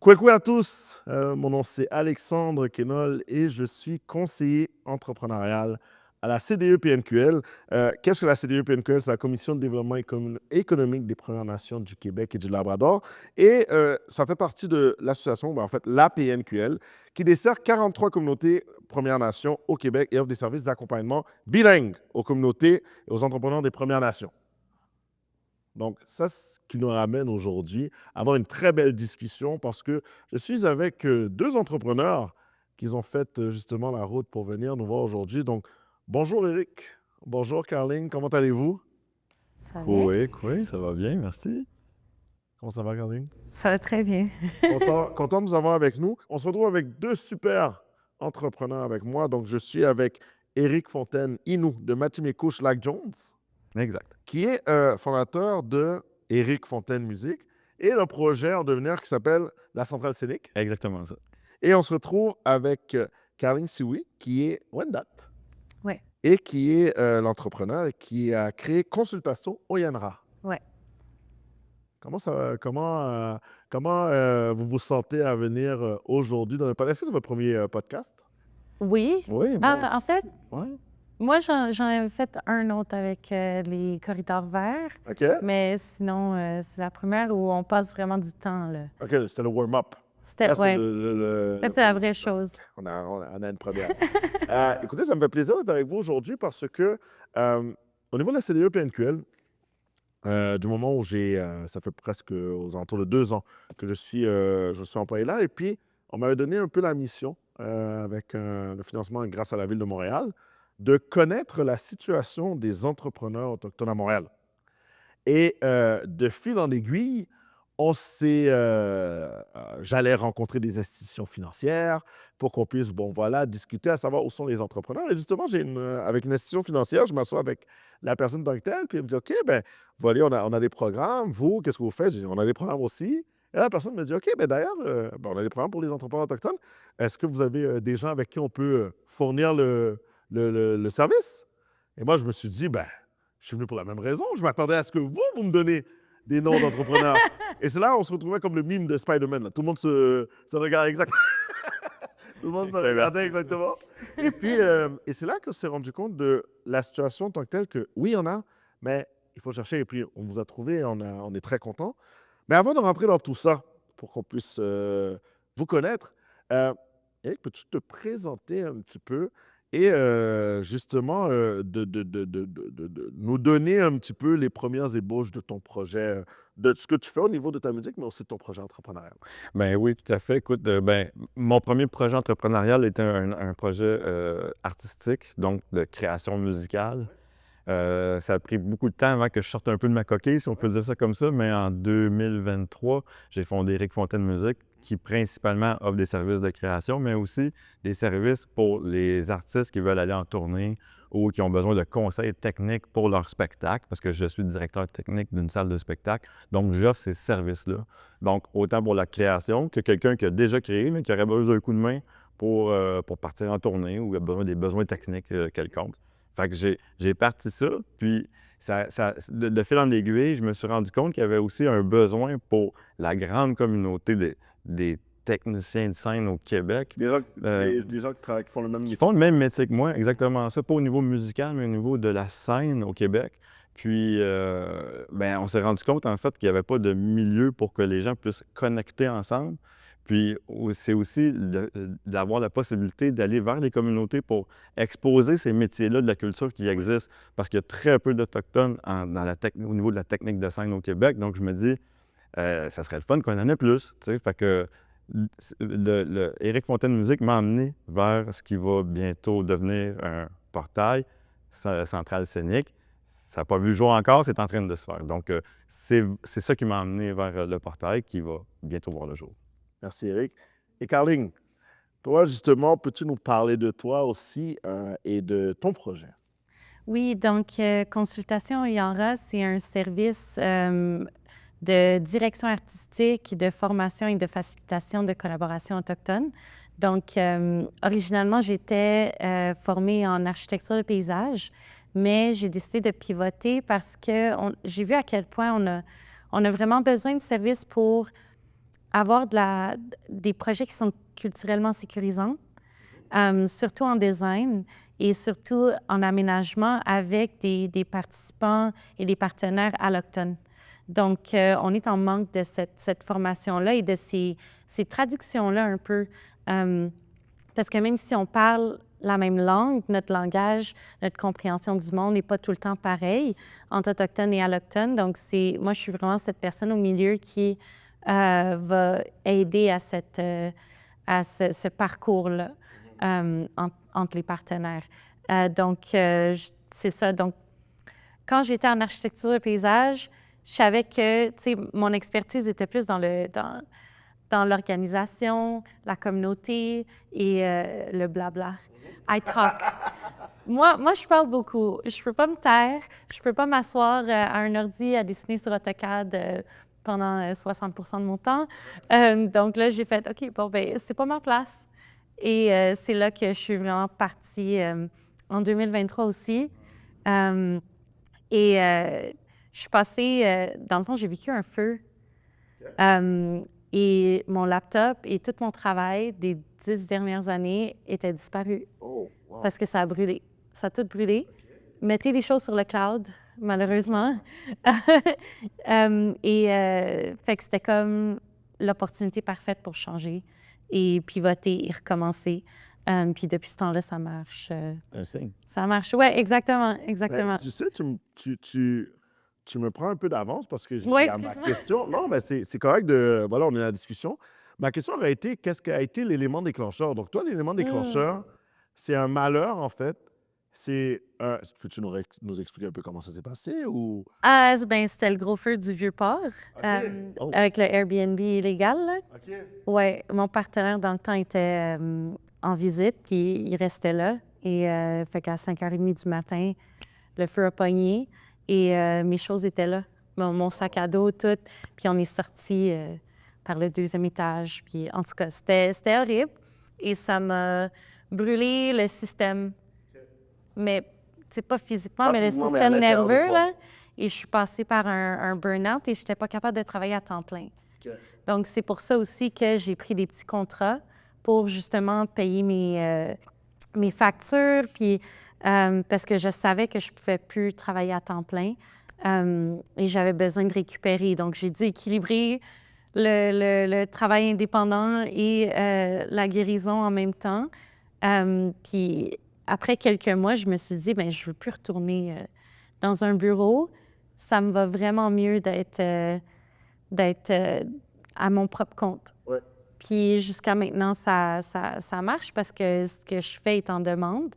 Coucou à tous, mon nom c'est Alexandre Kenol et je suis conseiller entrepreneurial à la CDE-PNQL. Qu'est-ce que la CDE-PNQL? C'est la Commission de développement économique des Premières Nations du Québec et du Labrador. Et ça fait partie de l'association, en fait, la PNQL, qui dessert 43 communautés Premières Nations au Québec et offre des services d'accompagnement bilingues aux communautés et aux entrepreneurs des Premières Nations. Donc, ça, c'est ce qui nous ramène aujourd'hui à avoir une très belle discussion parce que je suis avec deux entrepreneurs qui ont fait justement la route pour venir nous voir aujourd'hui. Donc, bonjour Eric, bonjour Caroline, comment allez-vous? Ça va bien? Oui, ça va bien, merci. Comment ça va, Caroline? Ça va très bien. Content de vous avoir avec nous. On se retrouve avec deux super entrepreneurs avec moi. Donc, je suis avec Eric Fontaine-Inou de Matimekouche Lac Jones, Exact. qui est fondateur de Eric Fontaine Musique et le projet en devenir qui s'appelle La Centrale Scénique. Exactement ça. Et on se retrouve avec Caroline Sioui, qui est Wendat Ouais, et qui est l'entrepreneur qui a créé Consultasso Oyenra. ouais. Comment vous vous sentez à venir aujourd'hui dans le podcast? Est-ce que c'est votre premier podcast? Oui. Oui, En fait, ouais. moi, j'en avais fait un autre avec les corridors verts, OK? mais sinon, c'est la première où on passe vraiment du temps, là. OK, c'était le warm-up. C'était, Là, c'est ouais, le là, c'est la vraie chose. On a une première. Écoutez, ça me fait plaisir d'être avec vous aujourd'hui parce que au niveau de la CDE-PNQL, du moment où ça fait presque aux alentours de 2 ans que je suis employé là, et puis on m'avait donné un peu la mission, avec le financement grâce à la Ville de Montréal, de connaître la situation des entrepreneurs autochtones à Montréal. Et de fil en aiguille, j'allais rencontrer des institutions financières pour qu'on puisse, bon voilà, discuter à savoir où sont les entrepreneurs. Et justement, avec une institution financière, je m'assois avec la personne tant que telle, puis elle me dit, OK, ben voilà, on a des programmes. Vous, qu'est-ce que vous faites? Je dis, on a des programmes aussi. Et la personne me dit, OK, ben d'ailleurs, on a des programmes pour les entrepreneurs autochtones. Est-ce que vous avez des gens avec qui on peut fournir le service? Et moi, je me suis dit, ben, je suis venu pour la même raison. Je m'attendais à ce que vous me donnez des noms d'entrepreneurs. Et c'est là où on se retrouvait comme le mime de Spider-Man, là. Tout le monde se regarde exactement. Tout le monde se regardait exactement. Et puis, et c'est là qu'on s'est rendu compte de la situation en tant que telle que, oui, il y en a, mais il faut chercher. Et puis, on vous a trouvé, on est très contents. Mais avant de rentrer dans tout ça, pour qu'on puisse vous connaître, Eric, peux-tu te présenter un petit peu et justement de nous donner un petit peu les premières ébauches de ton projet, de ce que tu fais au niveau de ta musique, mais aussi de ton projet entrepreneurial? Ben oui, tout à fait. Écoute, mon premier projet entrepreneurial était un projet artistique, donc de création musicale. Ça a pris beaucoup de temps avant que je sorte un peu de ma coquille, si on peut dire ça comme ça, mais en 2023, j'ai fondé Eric Fontaine Musique, qui principalement offre des services de création, mais aussi des services pour les artistes qui veulent aller en tournée ou qui ont besoin de conseils techniques pour leur spectacle, parce que je suis directeur technique d'une salle de spectacle. Donc, j'offre ces services-là. Donc, autant pour la création que quelqu'un qui a déjà créé, mais qui aurait besoin d'un coup de main pour partir en tournée ou a besoin des besoins techniques quelconques. Fait que j'ai parti ça, puis de fil en aiguille, je me suis rendu compte qu'il y avait aussi un besoin pour la grande communauté des techniciens de scène au Québec. Des gens qui font le même Qui métier. font le même métier que moi, exactement ça, pas au niveau musical, mais au niveau de la scène au Québec. Puis, on s'est rendu compte, en fait, qu'il n'y avait pas de milieu pour que les gens puissent connecter ensemble. Puis, c'est aussi d'avoir la possibilité d'aller vers les communautés pour exposer ces métiers-là de la culture qui existent, parce qu'il y a très peu d'Autochtones au niveau de la technique de scène au Québec. Donc, je me dis, ça serait le fun qu'on en ait plus, tu sais. Fait que Éric Fontaine Musique m'a amené vers ce qui va bientôt devenir un portail, centrale scénique. Ça n'a pas vu le jour encore, c'est en train de se faire. Donc, c'est ça qui m'a amené vers le portail qui va bientôt voir le jour. Merci, Eric. Et Caroline, toi, justement, peux-tu nous parler de toi aussi et de ton projet? Oui, donc, Consultation Yanra, c'est un service de direction artistique, de formation et de facilitation de collaboration autochtone. Donc, originalement, j'étais formée en architecture de paysage, mais j'ai décidé de pivoter parce que j'ai vu à quel point on a vraiment besoin de services pour avoir des projets qui sont culturellement sécurisants, surtout en design et surtout en aménagement avec des participants et des partenaires allochtones. Donc, on est en manque de cette formation-là et de ces traductions-là un peu. Parce que même si on parle la même langue, notre langage, notre compréhension du monde n'est pas tout le temps pareil entre autochtones et allochtones. Donc, moi, je suis vraiment cette personne au milieu qui va aider à ce parcours-là entre les partenaires. Donc, c'est ça. Donc, quand j'étais en architecture de paysage, je savais que, tu sais, mon expertise était plus dans l'organisation, la communauté et le blabla. I talk. Moi, je parle beaucoup. Je peux pas me taire. Je peux pas m'asseoir à un ordi à dessiner sur AutoCAD pendant 60 de mon temps. Donc là, j'ai fait, OK, bon, ben c'est pas ma place. Et c'est là que je suis vraiment partie en 2023 aussi. Je suis passée, dans le fond, j'ai vécu un feu. Et mon laptop et tout mon travail des 10 dernières années étaient disparus parce que ça a brûlé. Ça a tout brûlé. Mettez les choses sur le cloud, malheureusement. Fait que c'était comme l'opportunité parfaite pour changer et pivoter et recommencer. Puis depuis ce temps-là, ça marche. Un signe. Ça marche. Oui, exactement. Tu sais, tu me prends un peu d'avance parce que Ouais, il y a ma excuse-moi. question. Non, mais c'est correct voilà, on est dans la discussion. Ma question aurait été, qu'est-ce qui a été l'élément déclencheur? Donc, toi, l'élément déclencheur, c'est un malheur, en fait. Peux-tu nous expliquer un peu comment ça s'est passé ou... C'était le gros feu du Vieux-Port, Oh. avec le Airbnb illégal, là. OK. Ouais, mon partenaire dans le temps était en visite, puis il restait là. Et fait qu'à 5h30 du matin, le feu a pogné et mes choses étaient là. Mon sac à dos, tout. Puis on est sorti par le deuxième étage. Puis en tout cas, c'était horrible. Et ça m'a brûlé le système. Mais, c'est pas physiquement, Pas mais le physiquement, mais à système l'intérieur de nerveux, toi. là. Et je suis passée par un burn-out et je n'étais pas capable de travailler à temps plein. OK. Donc, c'est pour ça aussi que j'ai pris des petits contrats pour justement payer mes factures, puis parce que je savais que je ne pouvais plus travailler à temps plein et j'avais besoin de récupérer. Donc, j'ai dû équilibrer le travail indépendant et la guérison en même temps. Puis après quelques mois, je me suis dit, bien, je ne veux plus retourner dans un bureau. Ça me va vraiment mieux d'être à mon propre compte. Ouais. Puis jusqu'à maintenant, ça marche parce que ce que je fais est en demande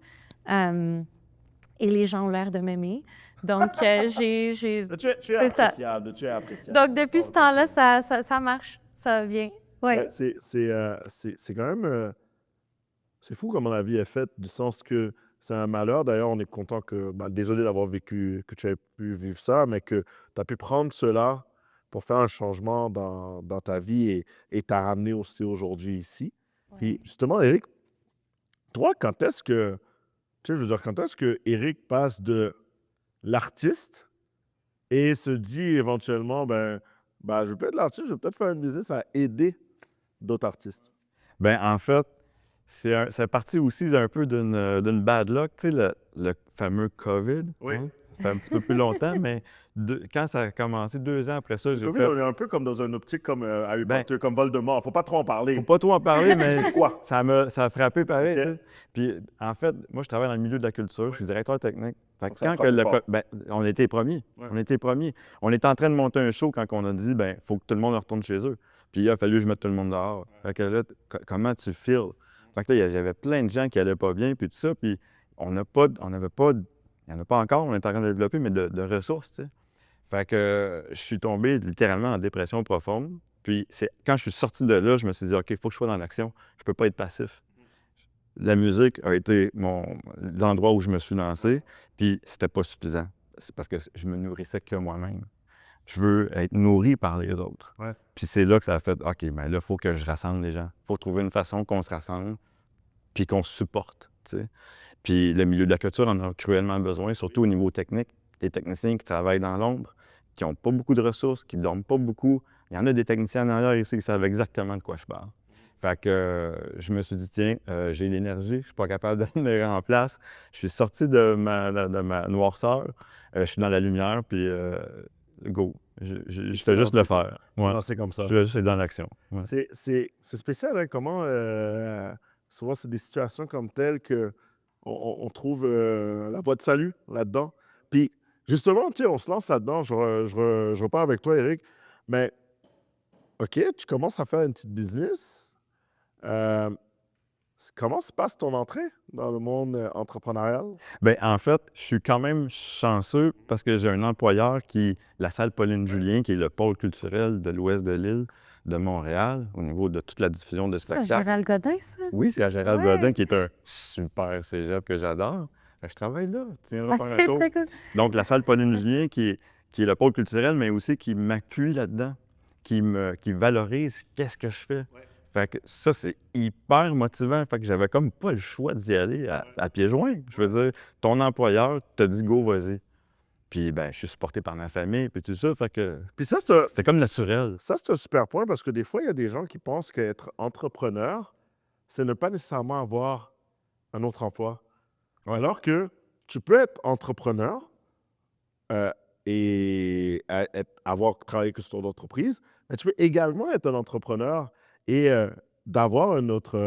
et les gens ont l'air de m'aimer. Donc, j'ai... Mais tu es c'est ça. appréciable, tu es appréciable. Donc, depuis ce temps-là, ça marche, ça vient. Oui. C'est quand même... c'est fou comment la vie est faite, du sens que c'est un malheur. D'ailleurs, on est content que... désolé d'avoir vécu, que tu aies pu vivre ça, mais que tu as pu prendre cela pour faire un changement dans ta vie et t'a ramené aussi aujourd'hui ici. Puis justement, Éric, toi, quand est-ce que... Tu sais, je veux dire, quand est-ce que Éric passe de l'artiste et se dit éventuellement, je vais pas être l'artiste, je vais peut-être faire une business à aider d'autres artistes? Ben en fait, c'est parti aussi un peu d'une bad luck, tu sais, le fameux COVID. Oui. Hein? Ça fait un petit peu plus longtemps, mais quand ça a commencé, 2 ans après ça, j'ai COVID, fait... on est un peu comme dans une optique comme Harry Ben, Potter, comme Voldemort. Faut pas trop en parler. Faut pas trop en parler, mais C'est quoi? ça a frappé pareil. OK. Tu sais. Puis en fait, moi, je travaille dans le milieu de la culture, je suis directeur technique. Fait que Donc, ça quand frappe fort. on était les premiers. Ouais. On était les premiers. On était en train de monter un show quand on a dit, faut que tout le monde retourne chez eux. Puis il a fallu que je mette tout le monde dehors. Fait que là, comment tu feels? Fait que là, j'avais plein de gens qui allaient pas bien, puis tout ça, puis on n'avait pas, il n'y en a pas encore, on est en train de développer, mais de ressources, tu sais. Fait que je suis tombé littéralement en dépression profonde. Puis quand je suis sorti de là, je me suis dit, OK, il faut que je sois dans l'action. Je peux pas être passif. La musique a été l'endroit où je me suis lancé, puis c'était pas suffisant. C'est parce que je me nourrissais que moi-même. Je veux être nourri par les autres. Ouais. Puis c'est là que ça a fait, OK, là, il faut que je rassemble les gens. Il faut trouver une façon qu'on se rassemble, puis qu'on se supporte, tu sais. Puis le milieu de la culture en a cruellement besoin, surtout au niveau technique. Les techniciens qui travaillent dans l'ombre, qui n'ont pas beaucoup de ressources, qui ne dorment pas beaucoup, Il y en a des techniciens en arrière ici qui savent exactement de quoi je parle. Fait que je me suis dit, tiens, j'ai l'énergie, je suis pas capable de me mettre en place. Je suis sorti de ma noirceur, je suis dans la lumière, puis go. Je fais juste le faire. Ouais. Non, c'est comme ça. Je vais juste être dans l'action. Ouais. C'est spécial, hein, comment souvent c'est des situations comme telles que on trouve la voie de salut là-dedans. Puis justement, tu sais, on se lance là-dedans. Je repars avec toi, Eric. Mais OK, tu commences à faire une petite business. Euh, Comment se passe ton entrée dans le monde entrepreneurial? Bien, en fait, je suis quand même chanceux parce que j'ai un employeur qui, la salle Pauline-Julien, qui est le pôle culturel de l'ouest de l'île de Montréal, au niveau de toute la diffusion de C'est à spectacles. Gérald Godin, ça? Oui, c'est à Gérald Ouais. Godin, qui est un super cégep que j'adore. Je travaille là, tu viendras faire un OK, tour. très cool. Donc, la salle Pauline-Julien, qui est le pôle culturel, mais aussi qui m'appuie là-dedans, qui valorise qu'est-ce que je fais. Fait que ça, c'est hyper motivant. Fait que j'avais comme pas le choix d'y aller à pieds joints. Je veux dire, ton employeur t'a dit go, vas-y. Puis, ben, je suis supporté par ma famille, puis tout ça. Fait que Puis ça, c'était comme naturel. ça, c'est un super point parce que des fois, il y a des gens qui pensent qu'être entrepreneur, c'est ne pas nécessairement avoir un autre emploi. Alors que tu peux être entrepreneur euh, et avoir travaillé que sur ton entreprise, mais tu peux également être un entrepreneur et d'avoir une autre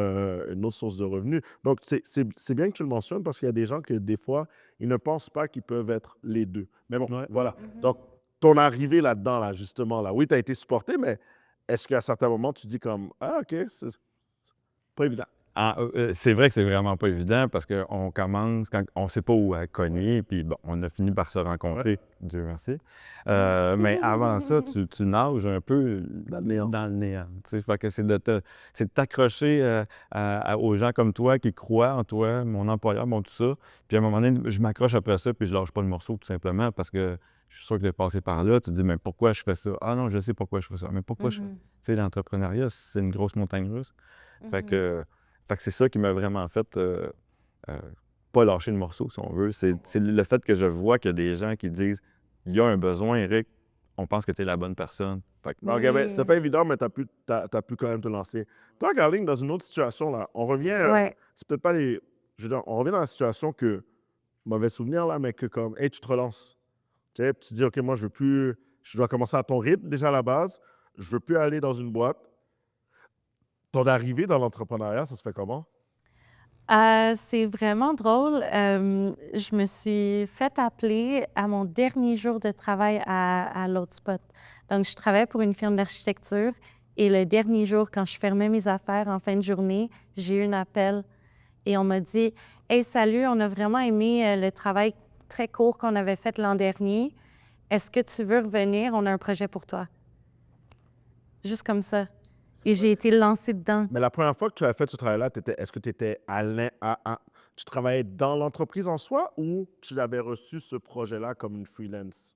source de revenus. Donc, c'est bien que tu le mentionnes parce qu'il y a des gens que des fois, ils ne pensent pas qu'ils peuvent être les deux. Mais bon, Ouais. voilà. Donc, ton arrivée là-dedans, là, justement, là, oui, tu as été supporté, mais est-ce qu'à certains moments, tu dis comme, ah, OK, c'est pas évident. C'est vrai que c'est vraiment pas évident parce qu'on commence, quand on sait pas où cogner, puis bon, on a fini par se rencontrer, Dieu merci. Mais avant ça, tu nages un peu Dans le néant. dans le néant. Tu sais. Fait que c'est de t'accrocher aux gens comme toi qui croient en toi, mon employeur, tout ça. Puis à un moment donné, je m'accroche après ça, puis je lâche pas le morceau tout simplement parce que je suis sûr que tu es passé par là. Tu te dis, mais pourquoi je fais ça? Ah non, je sais pourquoi je fais ça. Mais pourquoi je fais. Tu sais, l'entrepreneuriat, c'est une grosse montagne russe. Fait que c'est ça qui m'a vraiment fait pas lâcher le morceau, si on veut. C'est le fait que je vois qu'il y a des gens qui disent il y a un besoin, Eric, on pense que tu es la bonne personne. Fait que, OK, ben, c'était pas évident, mais t'as pu quand même te lancer. Toi, Caroline, dans une autre situation, là, on revient, Ouais. c'est peut-être pas les... Je veux dire, on revient dans la situation que, mauvais souvenir, là, mais que comme, hey, tu te relances. Tu sais, puis tu dis, OK, moi, je veux plus... Je dois commencer à ton rythme, déjà à la base. Je veux plus aller dans une boîte. Ton arrivée dans l'entrepreneuriat, ça se fait comment? C'est vraiment drôle. Je me suis fait appeler à mon dernier jour de travail à l'autre spot. Donc, je travaillais pour une firme d'architecture et le dernier jour, quand je fermais mes affaires en fin de journée, j'ai eu un appel et on m'a dit « Hey, salut, on a vraiment aimé le travail très court qu'on avait fait l'an dernier. Est-ce que tu veux revenir? On a un projet pour toi. » Juste comme ça. Et j'ai été lancée dedans. Mais la première fois que tu as fait ce travail-là, est-ce que tu étais tu travaillais dans l'entreprise en soi ou tu avais reçu ce projet-là comme une freelance?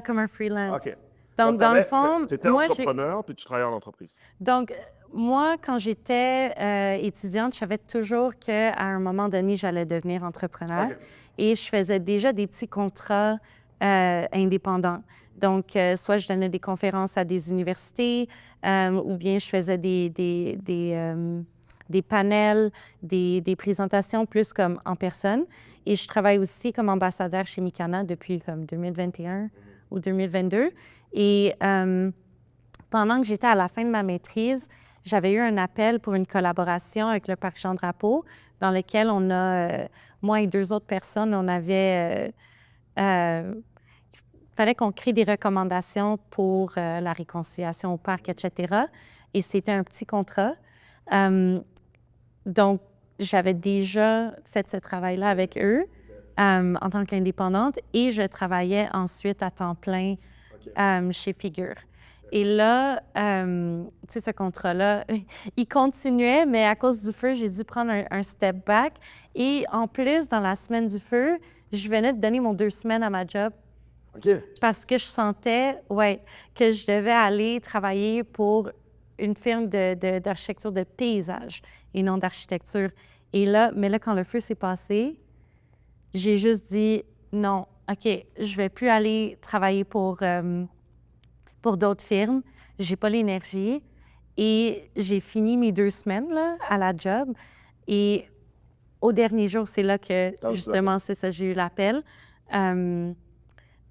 Comme un freelance. OK. Donc, dans le fond, tu étais moi, entrepreneur puis tu travaillais en entreprise. Donc, moi, quand j'étais étudiante, je savais toujours qu'à un moment donné, j'allais devenir entrepreneur. OK. Et je faisais déjà des petits contrats indépendants. Donc, soit je donnais des conférences à des universités ou bien je faisais des panels, des présentations plus comme en personne. Et je travaille aussi comme ambassadeur chez Mikana depuis comme 2021 ou 2022. Et pendant que j'étais à la fin de ma maîtrise, j'avais eu un appel pour une collaboration avec le Parc Jean-Drapeau, dans lequel on a, moi et 2 autres personnes, on avait... il fallait qu'on crée des recommandations pour la réconciliation au parc, etc. Et c'était un petit contrat. Donc, j'avais déjà fait ce travail-là avec eux en tant qu'indépendante et je travaillais ensuite à temps plein chez Figure. Et là, tu sais, ce contrat-là, il continuait, mais à cause du feu, j'ai dû prendre un step back. Et en plus, dans la semaine du feu, je venais de donner mon 2 semaines à ma job. OK. Parce que je sentais, que je devais aller travailler pour une firme d'architecture de paysage et non d'architecture. Et là, mais là, quand le feu s'est passé, j'ai juste dit non, OK, je vais plus aller travailler pour d'autres firmes. j'ai pas l'énergie. Et j'ai fini mes 2 semaines là, à la job. Et au dernier jour, c'est là que, justement, c'est ça, j'ai eu l'appel.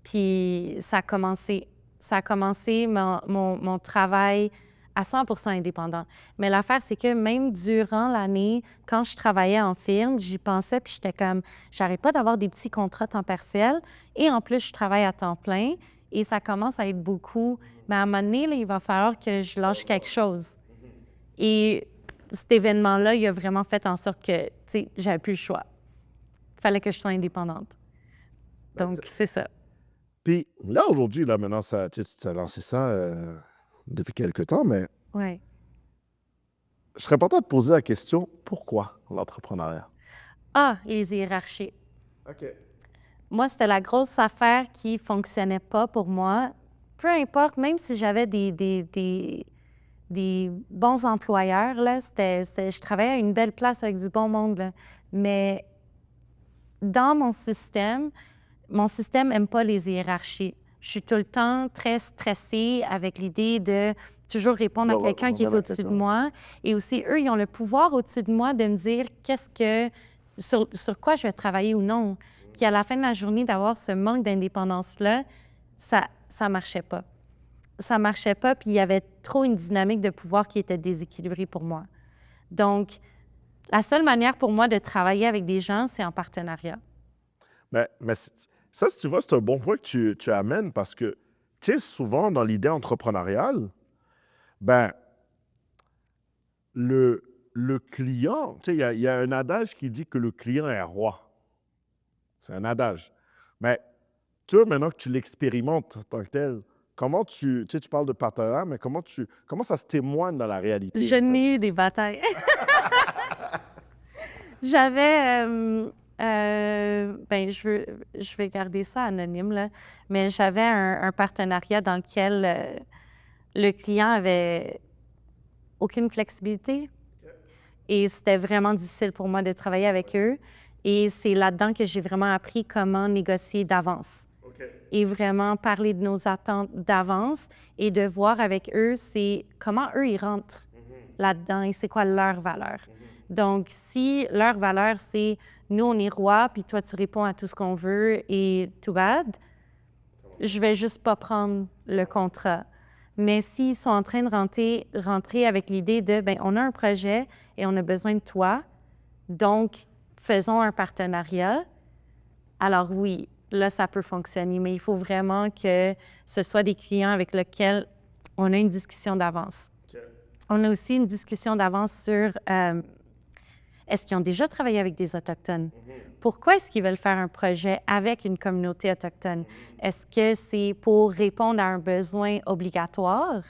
Puis ça a commencé. Ça a commencé mon travail à 100% indépendant. Mais l'affaire, c'est que même durant l'année, quand je travaillais en firme, j'y pensais, puis j'étais comme, j'arrête pas d'avoir des petits contrats temps partiel. Et en plus, je travaille à temps plein. Et ça commence à être beaucoup. Mais à un moment donné, là, il va falloir que je lâche quelque chose. Et cet événement-là, il a vraiment fait en sorte que, tu sais, j'avais plus le choix. Il fallait que je sois indépendante. Donc, c'est ça. Puis là, aujourd'hui, là, maintenant, ça, tu as lancé ça depuis quelque temps, mais Oui. je serais pas de te poser la question, pourquoi l'entrepreneuriat? Ah, les hiérarchies. OK. Moi, c'était la grosse affaire qui fonctionnait pas pour moi. Peu importe, même si j'avais des bons employeurs, là, je travaillais à une belle place avec du bon monde, là. Mais dans mon système n'aime pas les hiérarchies. Je suis tout le temps très stressée avec l'idée de toujours répondre à quelqu'un qui est au-dessus de moi. Et aussi, eux, ils ont le pouvoir au-dessus de moi de me dire sur quoi je vais travailler ou non. Puis à la fin de la journée, d'avoir ce manque d'indépendance-là, ça marchait pas. Ça marchait pas, puis il y avait trop une dynamique de pouvoir qui était déséquilibrée pour moi. Donc, la seule manière pour moi de travailler avec des gens, c'est en partenariat. Mais ça, si tu vois, c'est un bon point que tu amènes parce que, tu sais, souvent dans l'idée entrepreneuriale, ben, le client, tu sais, il y a un adage qui dit que le client est roi. C'est un adage. Mais toi, maintenant que tu l'expérimentes en tant que tel, comment tu sais, tu parles de partenariat, mais comment ça se témoigne dans la réalité? Je n'ai eu des batailles. J'avais, ben, je vais garder ça anonyme, là, mais j'avais un partenariat dans lequel le client avait aucune flexibilité. Et c'était vraiment difficile pour moi de travailler avec eux. Et c'est là-dedans que j'ai vraiment appris comment négocier d'avance. Et vraiment parler de nos attentes d'avance et de voir avec eux, c'est comment eux, ils rentrent là-dedans et c'est quoi leur valeur. Donc, si leur valeur, c'est nous, on est roi, puis toi, tu réponds à tout ce qu'on veut et tout bad, je vais juste pas prendre le contrat. Mais s'ils sont en train de rentrer avec l'idée de, bien, on a un projet et on a besoin de toi, donc faisons un partenariat, alors oui, là, ça peut fonctionner, mais il faut vraiment que ce soit des clients avec lesquels on a une discussion d'avance. On a aussi une discussion d'avance sur est-ce qu'ils ont déjà travaillé avec des Autochtones? Pourquoi est-ce qu'ils veulent faire un projet avec une communauté autochtone? Est-ce que c'est pour répondre à un besoin obligatoire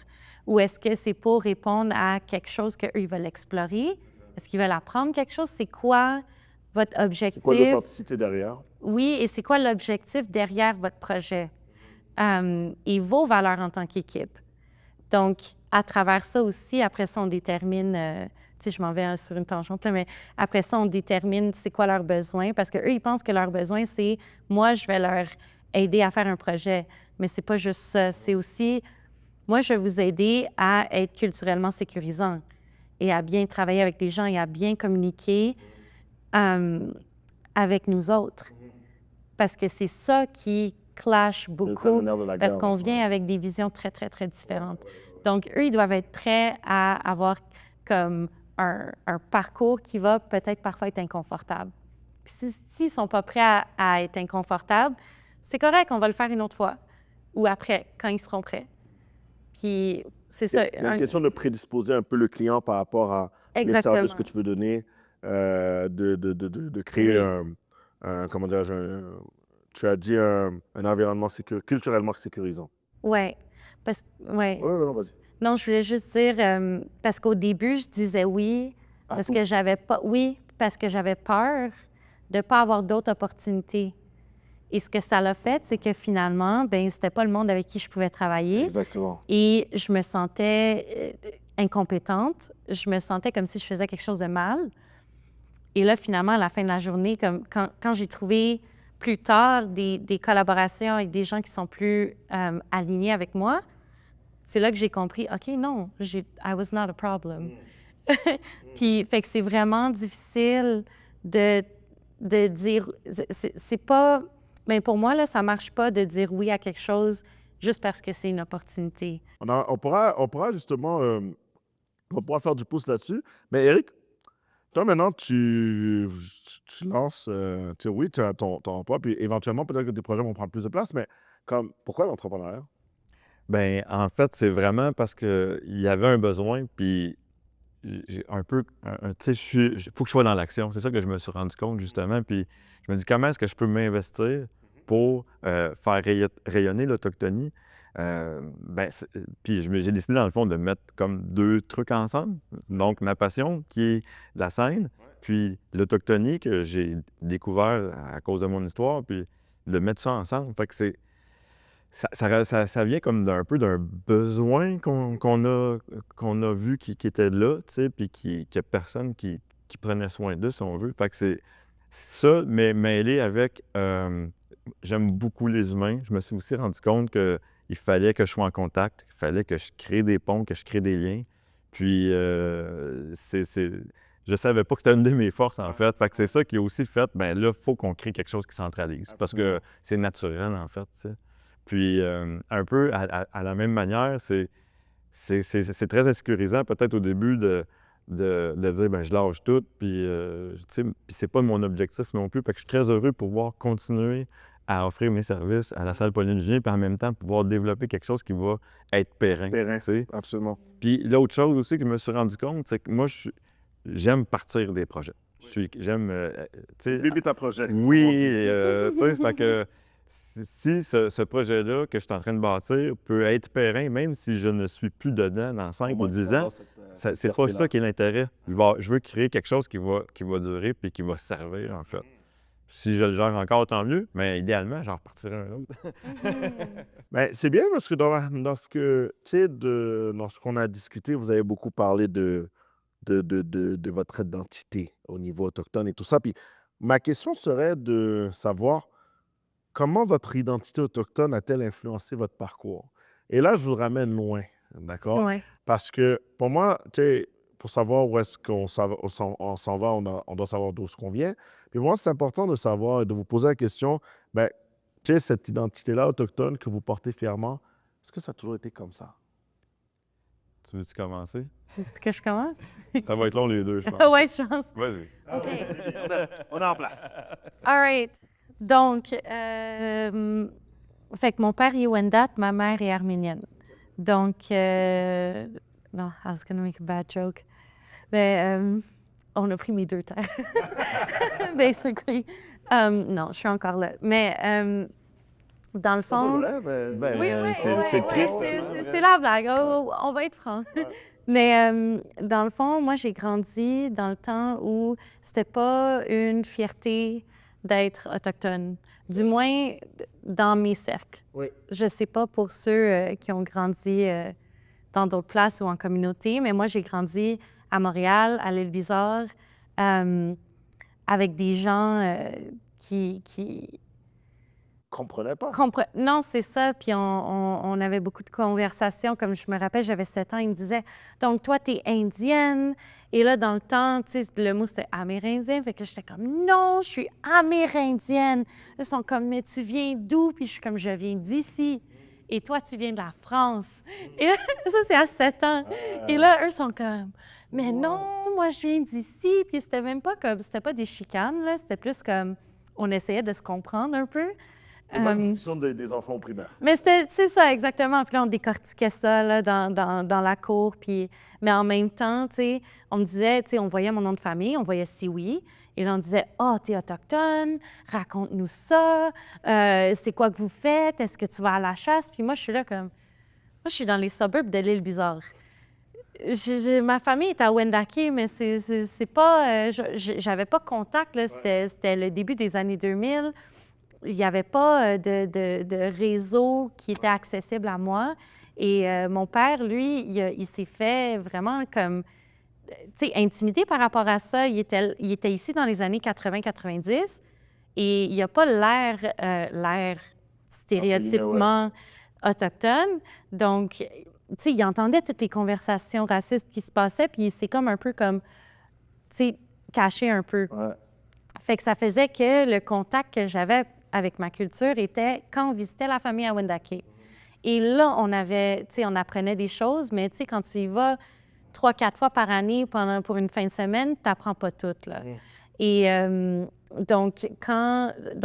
ou est-ce que c'est pour répondre à quelque chose qu'eux, ils veulent explorer? Est-ce qu'ils veulent apprendre quelque chose? C'est quoi votre objectif? C'est quoi l'authenticité derrière? Oui, et c'est quoi l'objectif derrière votre projet? Et vos valeurs en tant qu'équipe. Donc, à travers ça aussi, après ça, on détermine, tu sais, je m'en vais sur une tangente, là, mais après ça, on détermine c'est quoi leurs besoins, parce qu'eux, ils pensent que leurs besoins, c'est moi, je vais leur aider à faire un projet. Mais c'est pas juste ça, c'est aussi, moi, je vais vous aider à être culturellement sécurisant et à bien travailler avec les gens et à bien communiquer avec nous autres. Parce que c'est ça qui clash beaucoup, parce qu'on vient avec des visions très, très, très différentes. Donc, eux, ils doivent être prêts à avoir comme un parcours qui va peut-être parfois être inconfortable. Puis s'ils ne sont pas prêts à être inconfortables, c'est correct, on va le faire une autre fois ou après, quand ils seront prêts. Puis c'est ça. Il y a une question de prédisposer un peu le client par rapport à les services que tu veux donner, de créer comment dirais-je, tu as dit un environnement culturellement sécurisant. Oui. Oui, non, vas-y. Non, je voulais juste dire, parce qu'au début, je disais oui, parce que j'avais pas, oui, parce que j'avais peur de ne pas avoir d'autres opportunités. Et ce que ça l'a fait, c'est que finalement, ben c'était pas le monde avec qui je pouvais travailler. Exactement. Et je me sentais incompétente. Je me sentais comme si je faisais quelque chose de mal. Et là, finalement, à la fin de la journée, comme quand j'ai trouvé plus tard des collaborations avec des gens qui sont plus alignés avec moi, c'est là que j'ai compris, OK, non, I was not a problem. Puis, fait que c'est vraiment difficile de dire, c'est pas, mais pour moi, là, ça marche pas de dire oui à quelque chose juste parce que c'est une opportunité. On pourra justement, on pourra faire du pouce là-dessus. Mais Eric, toi maintenant, tu lances, oui, tu as ton emploi, puis éventuellement, peut-être que tes projets vont prendre plus de place, mais comme, pourquoi l'entrepreneuriat? Ben, en fait, c'est vraiment parce qu'il y avait un besoin, puis j'ai un peu, tu sais, il faut que je sois dans l'action. C'est ça que je me suis rendu compte, justement. Puis je me dis, comment est-ce que je peux m'investir pour faire rayonner l'autochtonie? Puis j'ai décidé, dans le fond, de mettre comme deux trucs ensemble. Donc, ma passion, qui est la scène, puis l'autochtonie, que j'ai découvert à cause de mon histoire, puis de mettre ça ensemble. Fait que ça vient comme un peu d'un besoin qu'on a vu qui était là, tu sais, puis qu'il y a personne qui prenait soin d'eux, si on veut. Fait que c'est ça, mais mêlé avec... j'aime beaucoup les humains. Je me suis aussi rendu compte qu'il fallait que je sois en contact, il fallait que je crée des ponts, que je crée des liens. Puis, je savais pas que c'était une de mes forces, en fait. Fait que c'est ça qui a aussi fait, ben là, il faut qu'on crée quelque chose qui centralise. Parce que c'est naturel, en fait, tu sais. Puis, un peu à la même manière, c'est très insécurisant peut-être au début de dire, ben je lâche tout, puis, tu sais, puis c'est pas mon objectif non plus. Fait que je suis très heureux de pouvoir continuer à offrir mes services à la salle Pauline Julien, puis en même temps pouvoir développer quelque chose qui va être périn. Terrain, Tu sais. absolument. Puis l'autre chose aussi que je me suis rendu compte, c'est que moi, j'aime partir des projets. J'aime, tu sais, Bébé ta projet. oui, tu sais, fait que si ce projet-là que je suis en train de bâtir peut être périn, même si je ne suis plus dedans dans 5 ou 10 ans, c'est pas ça qui est l'intérêt. Je veux créer quelque chose qui va durer puis qui va servir, en fait. Si je le gère encore, tant mieux, mais idéalement, j'en repartirai un autre. Ben, c'est bien parce que dans ce que, tu sais, dans ce qu'on a discuté, vous avez beaucoup parlé de votre identité au niveau autochtone et tout ça. Puis ma question serait de savoir comment votre identité autochtone a-t-elle influencé votre parcours? Et là, je vous ramène loin, d'accord? Ouais. Parce que pour moi, tu sais, pour savoir où est-ce qu'on s'en va, on doit savoir d'où est-ce qu'on vient. Puis moi, c'est important de savoir et de vous poser la question, ben, tu sais, cette identité-là autochtone que vous portez fièrement, est-ce que ça a toujours été comme ça? Tu veux-tu commencer? Veux-tu que je commence? Ça va être long, les deux, je pense. Ouais, je pense. Vas-y. OK. On est en place. All right. Donc, fait que mon père est Wendat, ma mère est arménienne. Donc, non, I was gonna make a bad joke. Mais on a pris mes deux terres, basically. Non, je suis encore là. Mais dans le fond... Oui, c'est triste. c'est la blague. On va être franc. Mais dans le fond, moi, j'ai grandi dans le temps où c'était pas une fierté d'être autochtone. Du moins, dans mes cercles. Oui. Je sais pas pour ceux qui ont grandi dans d'autres places ou en communauté, mais moi, j'ai grandi à Montréal, à l'île Bizarre, avec des gens qui Comprenais pas. Non, c'est ça. Puis on avait beaucoup de conversations. Comme je me rappelle, j'avais 7 ans, ils me disaient « Donc, toi, t'es indienne. » Et là, dans le temps, tu sais, le mot, c'était amérindien. Fait que j'étais comme « Non, je suis amérindienne. » Ils sont comme « Mais tu viens d'où? » Puis je suis comme « Je viens d'ici. » Et toi, tu viens de la France. Et là, ça, c'est à 7 ans. Et là, eux sont comme « Mais non, moi, je viens d'ici. » Puis c'était même pas comme, c'était pas des chicanes, là. C'était plus comme, on essayait de se comprendre un peu. C'est pas une discussion des enfants au primaire. Mais c'est ça, exactement. Puis là, on décortiquait ça là, dans la cour. Puis... Mais en même temps, tu sais, on me disait, tu sais, on voyait mon nom de famille, on voyait Sioui. Et là, on disait, « Ah, t'es autochtone, raconte-nous ça. C'est quoi que vous faites? Est-ce que tu vas à la chasse? » Puis moi, je suis là comme... Moi, je suis dans les suburbs de l'île Bizarre. Ma famille est à Wendake, mais c'est pas... j'avais pas contact, là. C'était le début des années 2000. Il n'y avait pas de réseau qui était accessible à moi. Et mon père, lui, il s'est fait vraiment comme, tu sais, intimidé par rapport à ça. Il était ici dans les années 80-90 et il n'a pas l'air stéréotypement autochtone. Donc, sais, il entendait toutes les conversations racistes qui se passaient, puis c'est comme un peu comme, tu sais, caché un peu. Ouais. Fait que ça faisait que le contact que j'avais avec ma culture était quand on visitait la famille à Wendake. Et là, on apprenait des choses, mais tu sais, quand tu y vas 3-4 fois par année pour une fin de semaine, tu n'apprends pas tout, là. Et donc,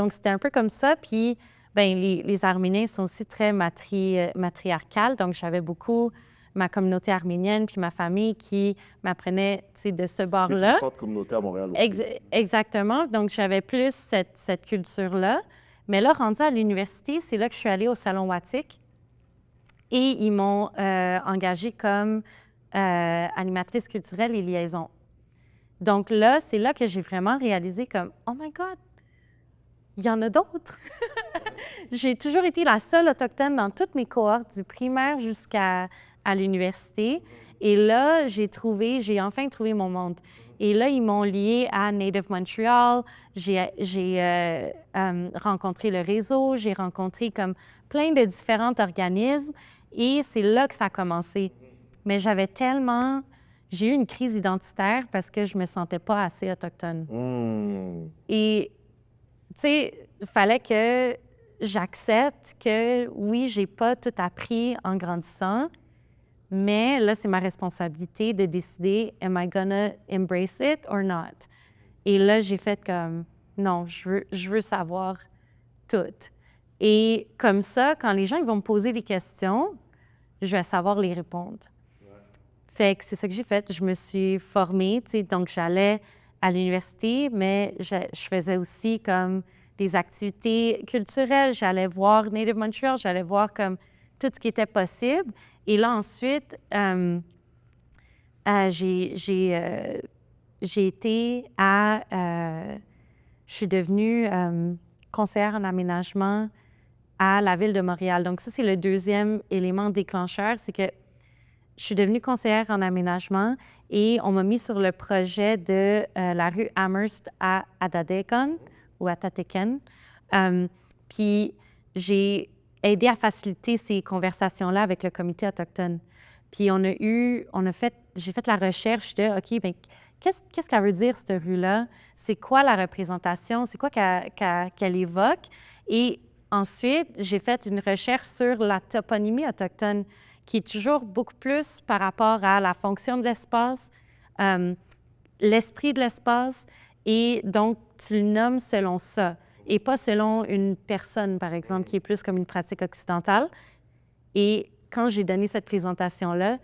c'était un peu comme ça. Puis, ben les Arméniens sont aussi très matriarcales. Donc, j'avais beaucoup ma communauté arménienne puis ma famille qui m'apprenait, tu sais, de ce C'est une bord-là. forte communauté à Montréal aussi. Exactement. Donc, j'avais plus cette culture-là. Mais là, rendue à l'université, c'est là que je suis allée au Salon Watik. Et ils m'ont engagée comme animatrice culturelle et liaison. Donc là, c'est là que j'ai vraiment réalisé comme « Oh my God, il y en a d'autres! » J'ai toujours été la seule autochtone dans toutes mes cohortes, du primaire jusqu'à l'université. Et là, j'ai enfin trouvé mon monde. Et là, ils m'ont liée à Native Montreal. J'ai rencontré le réseau, j'ai rencontré comme plein de différents organismes. Et c'est là que ça a commencé. Mais j'ai eu une crise identitaire parce que je me sentais pas assez autochtone. Et, tu sais, il fallait que j'accepte que, oui, j'ai pas tout appris en grandissant, mais là, c'est ma responsabilité de décider, am I gonna embrace it or not? Et là, j'ai fait comme, non, je veux savoir tout. Et comme ça, quand les gens ils vont me poser des questions, je vais savoir les répondre. Fait que c'est ça que j'ai fait. Je me suis formée, tu sais, donc j'allais à l'université, mais je faisais aussi comme des activités culturelles. J'allais voir Native Montreal, j'allais voir comme tout ce qui était possible. Et là, ensuite, j'ai été je suis devenue conseillère en aménagement à la Ville de Montréal. Donc ça, c'est le deuxième élément déclencheur, c'est que je suis devenue conseillère en aménagement et on m'a mis sur le projet de la rue Amherst à Atadekon ou Atateken. Puis j'ai aidé à faciliter ces conversations-là avec le comité autochtone. Puis j'ai fait la recherche de, OK, bien, qu'est-ce qu'elle veut dire, cette rue-là? C'est quoi la représentation? C'est quoi qu'elle évoque? Et ensuite, j'ai fait une recherche sur la toponymie autochtone, qui est toujours beaucoup plus par rapport à la fonction de l'espace, l'esprit de l'espace, et donc tu le nommes selon ça, et pas selon une personne, par exemple, qui est plus comme une pratique occidentale. Et quand j'ai donné cette présentation-là,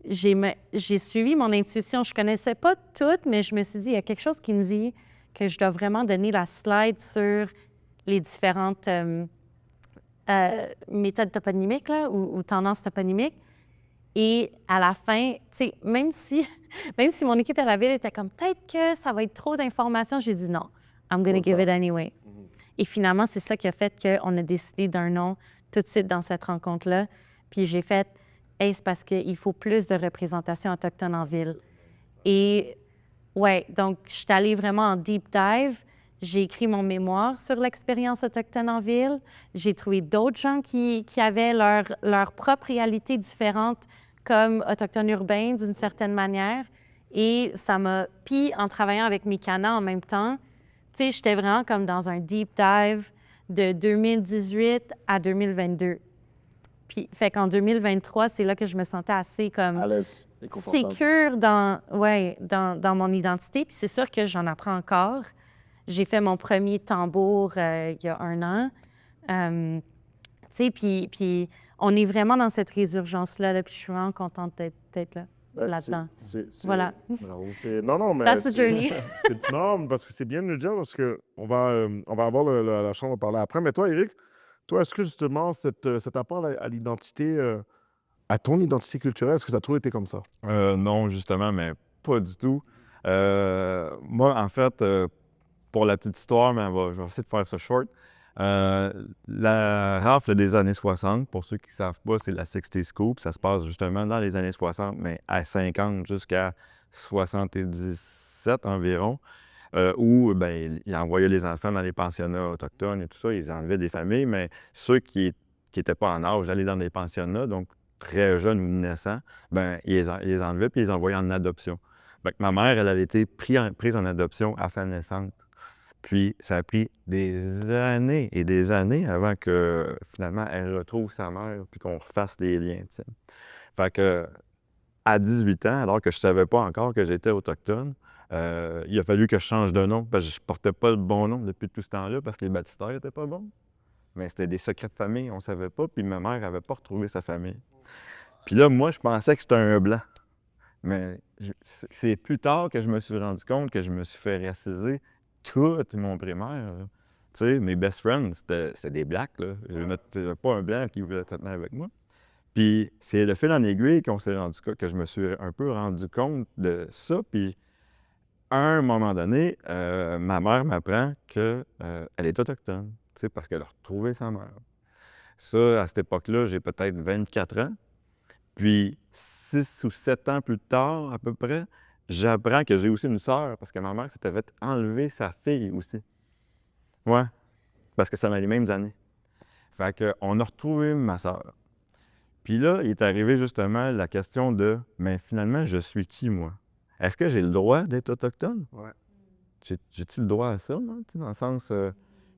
j'ai suivi mon intuition. Je connaissais pas tout, mais je me suis dit, il y a quelque chose qui me dit que je dois vraiment donner la slide sur les différentes méthodes toponymiques là, ou tendances toponymiques. Et à la fin, tu sais, même si mon équipe à la ville était comme peut-être que ça va être trop d'informations, j'ai dit non, I'm gonna give it anyway. Et finalement, c'est ça qui a fait qu'on a décidé d'un nom tout de suite dans cette rencontre-là. Puis j'ai fait, hey, c'est parce qu'il faut plus de représentation autochtone en ville. Et ouais, donc je suis allée vraiment en deep dive. J'ai écrit mon mémoire sur l'expérience autochtone en ville. J'ai trouvé d'autres gens qui avaient leur propre réalité différente comme autochtones urbains d'une certaine manière. Et ça m'a... Puis en travaillant avec Mikana en même temps, tu sais, j'étais vraiment comme dans un deep dive de 2018 à 2022. Puis, fait qu'en 2023, c'est là que je me sentais assez comme... À l'aise et confortable. sécure dans mon identité. Puis c'est sûr que j'en apprends encore. J'ai fait mon premier tambour il y a 1 an. Tu sais, puis on est vraiment dans cette résurgence-là, là, puis je suis vraiment contente d'être là, là-dedans. Voilà. Non, mais... That's the journey. Non, parce que c'est bien de le dire, parce qu'on va avoir la chance de parler après. Mais toi, Éric, est-ce que justement, cet apport à l'identité, à ton identité culturelle, est-ce que ça a toujours été comme ça? Non, justement, mais pas du tout. Moi, en fait, pour la petite histoire, mais je vais essayer de faire ça short. La rafle des années 60, pour ceux qui ne savent pas, c'est la 60 Scoop. Ça se passe justement dans les années 60, mais à 50 jusqu'à 77 environ, où ben, ils envoyaient les enfants dans les pensionnats autochtones et tout ça. Ils enlevaient des familles, mais ceux qui n'étaient pas en âge d'aller dans des pensionnats, donc très jeunes ou naissants, ben, ils les enlevaient puis ils les envoyaient en adoption. Fait que ma mère, elle a été prise en adoption à sa naissance. Puis ça a pris des années et des années avant que finalement elle retrouve sa mère puis qu'on refasse les liens, tu sais. Fait que à 18 ans, alors que je savais pas encore que j'étais autochtone, il a fallu que je change de nom parce que je portais pas le bon nom depuis tout ce temps-là parce que les baptistères étaient pas bons. Mais c'était des secrets de famille, on savait pas, puis ma mère avait pas retrouvé sa famille. Puis là, moi, je pensais que c'était un blanc. Mais c'est plus tard que je me suis rendu compte que je me suis fait raciser tout mon primaire, là. Tu sais, mes best friends, c'était des blacks, là. C'était pas un blanc qui voulait tenir avec moi. Puis c'est le fil en aiguille qu'on s'est rendu compte, que je me suis un peu rendu compte de ça. Puis à un moment donné, ma mère m'apprend qu'elle est autochtone, tu sais, parce qu'elle a retrouvé sa mère. Ça, à cette époque-là, j'ai peut-être 24 ans. Puis 6 ou 7 ans plus tard, à peu près, j'apprends que j'ai aussi une sœur, parce que ma mère s'était fait enlever sa fille aussi. Ouais, parce que ça m'a les mêmes années. Fait qu'on a retrouvé ma sœur. Puis là, il est arrivé justement la question de « Mais finalement, je suis qui, moi? Est-ce que j'ai le droit d'être autochtone? Ouais. J'ai-tu le droit à ça, moi? » Tu sais, dans le sens...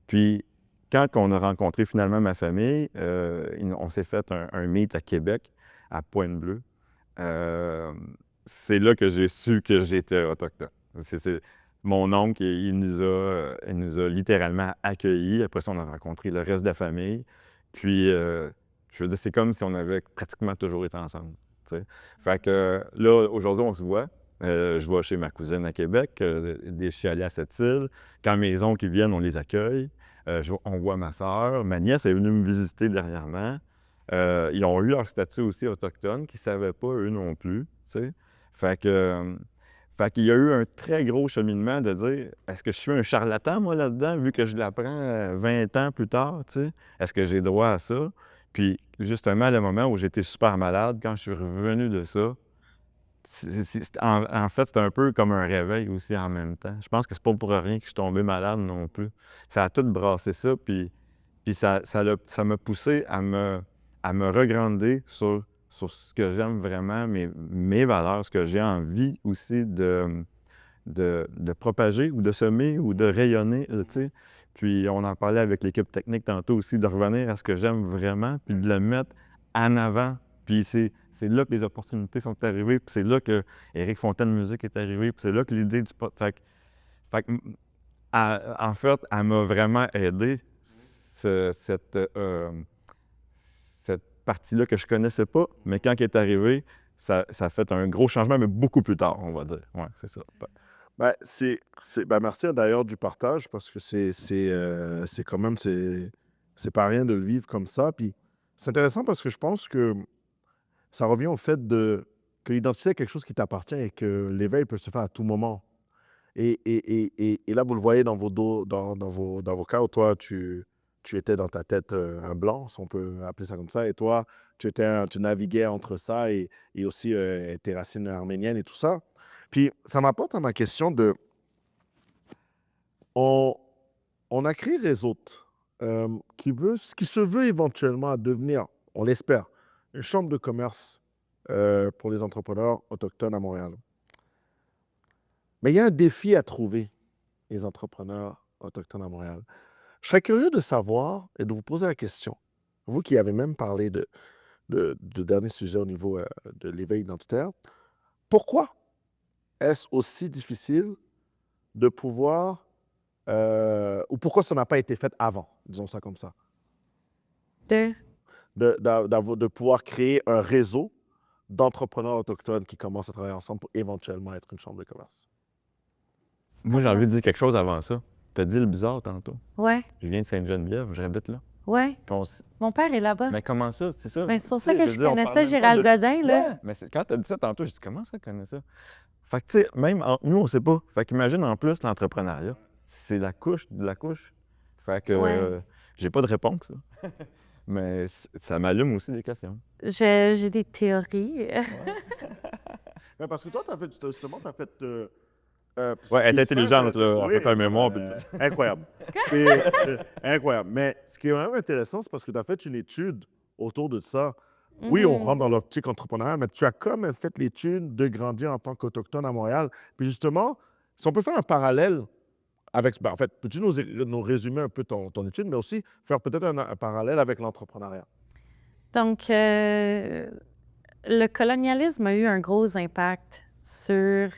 Puis quand on a rencontré finalement ma famille, on s'est fait un meet à Québec, à Pointe-Bleue. C'est là que j'ai su que j'étais autochtone. Mon oncle, il nous a littéralement accueillis. Après ça, on a rencontré le reste de la famille. Puis, je veux dire, c'est comme si on avait pratiquement toujours été ensemble, tu sais. Fait que là, aujourd'hui, on se voit. Je vais chez ma cousine à Québec. Je suis allé à Sept-Îles. Quand mes oncles ils viennent, on les accueille. On voit ma soeur. Ma nièce est venue me visiter dernièrement. Ils ont eu leur statut aussi autochtone, qu'ils ne savaient pas, eux non plus, tu sais. Fait qu'il y a eu un très gros cheminement de dire, est-ce que je suis un charlatan, moi, là-dedans, vu que je l'apprends 20 ans plus tard, tu sais? Est-ce que j'ai droit à ça? Puis, justement, le moment où j'étais super malade, quand je suis revenu de ça, en fait, c'était un peu comme un réveil aussi en même temps. Je pense que c'est pas pour rien que je suis tombé malade non plus. Ça a tout brassé ça, puis ça m'a poussé à me regrander sur ce que j'aime vraiment, mes valeurs, ce que j'ai envie aussi de propager ou de semer ou de rayonner, tu sais. Puis on en parlait avec l'équipe technique tantôt aussi, de revenir à ce que j'aime vraiment, puis de le mettre en avant. Puis c'est là que les opportunités sont arrivées, puis c'est là que Éric Fontaine Musique est arrivé, puis c'est là que l'idée du podcast... Fait que, en fait, elle m'a vraiment aidé, cette partie-là que je connaissais pas, mais quand elle est arrivée, ça a fait un gros changement, mais beaucoup plus tard, on va dire. Ouais, c'est ça. Merci d'ailleurs du partage parce que c'est quand même, c'est pas rien de le vivre comme ça. Puis c'est intéressant parce que je pense que ça revient au fait que l'identité est quelque chose qui t'appartient et que l'éveil peut se faire à tout moment. Et là, vous le voyez dans dans vos cas où toi, tu étais dans ta tête un blanc, si on peut appeler ça comme ça, et toi, tu naviguais entre ça et aussi tes racines arméniennes et tout ça. Puis ça m'apporte à ma question de, on, on a créé Réseau qui se veut éventuellement devenir, on l'espère, une chambre de commerce pour les entrepreneurs autochtones à Montréal. Mais il y a un défi à trouver, les entrepreneurs autochtones à Montréal. Je serais curieux de savoir et de vous poser la question, vous qui avez même parlé du dernier sujet au niveau de l'éveil identitaire, pourquoi est-ce aussi difficile de pouvoir, ou pourquoi ça n'a pas été fait avant, disons ça comme ça, de pouvoir créer un réseau d'entrepreneurs autochtones qui commencent à travailler ensemble pour éventuellement être une chambre de commerce? Moi, j'ai envie de dire quelque chose avant ça. Tu as dit le bizarre tantôt. Ouais, Je viens de Sainte-Geneviève, j'habite là. ouais. Puis Mon père est là-bas. Mais comment ça? C'est ça? Ben, c'est pour Tu ça sais, que veux je dire, on connaissais parle même pas Gérald de... Godin, là. Ouais, mais quand tu as dit ça tantôt, j'ai dit comment ça connaît ça? Fait que tu sais, même entre nous, on sait pas. Fait qu'imagine en plus l'entrepreneuriat. C'est la couche de la couche. Fait que Ouais. j'ai pas de réponse, là. Mais ça m'allume aussi des questions. J'ai des théories. Ben, parce que toi, justement, tu as fait... Ouais, elle est intelligente, là. Elle fait un mémoire. Puis tout. Incroyable. Puis, incroyable. Mais ce qui est vraiment intéressant, c'est parce que tu as fait une étude autour de ça. Oui, on rentre dans l'optique entrepreneuriale, mais tu as quand même fait l'étude de grandir en tant qu'Autochtone à Montréal. Puis justement, si on peut faire un parallèle avec... en fait, peux-tu nous résumer un peu ton étude, mais aussi faire peut-être un parallèle avec l'entrepreneuriat? Donc, le colonialisme a eu un gros impact sur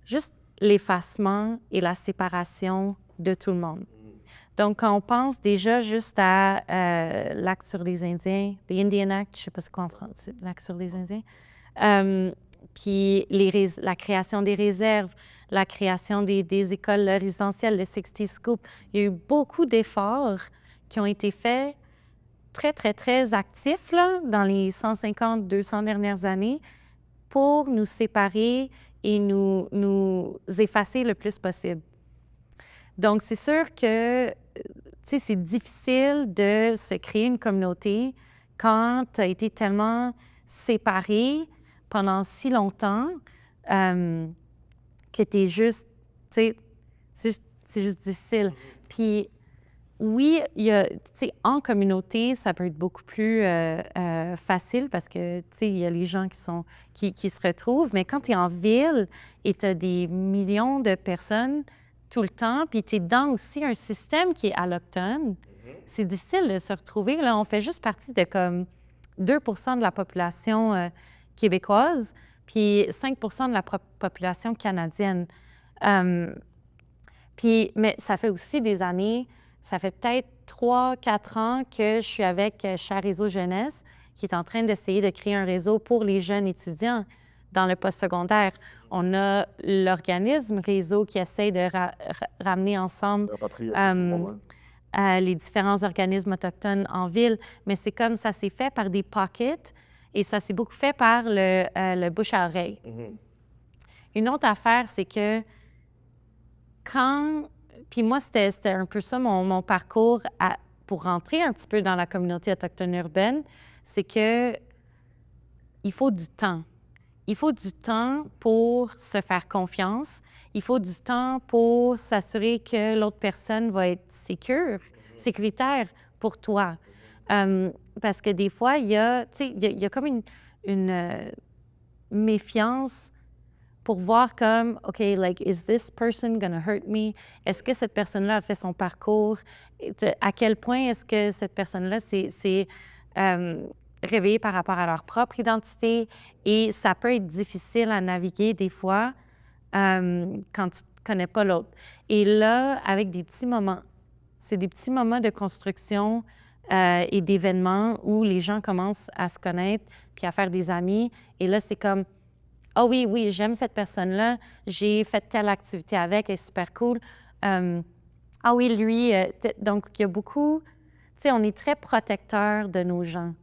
juste l'effacement et la séparation de tout le monde. Donc, quand on pense déjà juste à l'Acte sur les Indiens, the Indian Act, je ne sais pas c'est quoi en français, l'Acte sur les Indiens, puis la création des réserves, la création des écoles résidentielles, le 60 Scoop, il y a eu beaucoup d'efforts qui ont été faits très, très, très actifs là, dans les 150, 200 dernières années pour nous séparer et nous effacer le plus possible. Donc, c'est sûr que, c'est difficile de se créer une communauté quand tu as été tellement séparé pendant si longtemps que tu es juste, c'est juste difficile. Puis, oui, en communauté, ça peut être beaucoup plus facile parce que, il y a les gens qui se retrouvent. Mais quand tu es en ville et tu as des millions de personnes tout le temps, puis tu es dans aussi un système qui est alloctone, c'est difficile de se retrouver. Là, on fait juste partie de comme 2 de la population québécoise, puis 5 de la population canadienne. Mais ça fait aussi des années, ça fait peut-être 3-4 ans que je suis avec Cher Réseau Jeunesse, qui est en train d'essayer de créer un réseau pour les jeunes étudiants dans le postsecondaire. On a l'organisme Réseau qui essaie de ramener ensemble les différents organismes autochtones en ville, mais c'est comme ça s'est fait par des pockets et ça s'est beaucoup fait par le bouche à oreille. Une autre affaire, c'est que puis moi, c'était un peu ça mon parcours pour rentrer un petit peu dans la communauté autochtone urbaine, c'est que il faut du temps. Il faut du temps pour se faire confiance. Il faut du temps pour s'assurer que l'autre personne va être sécuritaire pour toi. Parce que des fois, il y a comme une méfiance pour voir comme, OK, like, is this person gonna hurt me? Est-ce que cette personne-là a fait son parcours? À quel point est-ce que cette personne-là s'est réveillée par rapport à leur propre identité? Et ça peut être difficile à naviguer des fois quand tu ne connais pas l'autre. Et là, avec des petits moments, c'est des petits moments de construction et d'événements où les gens commencent à se connaître puis à faire des amis. Et là, c'est comme, ah oui, j'aime cette personne-là, j'ai fait telle activité avec, elle est super cool. Ah oui, lui, donc il y a beaucoup, on est très protecteur de nos gens.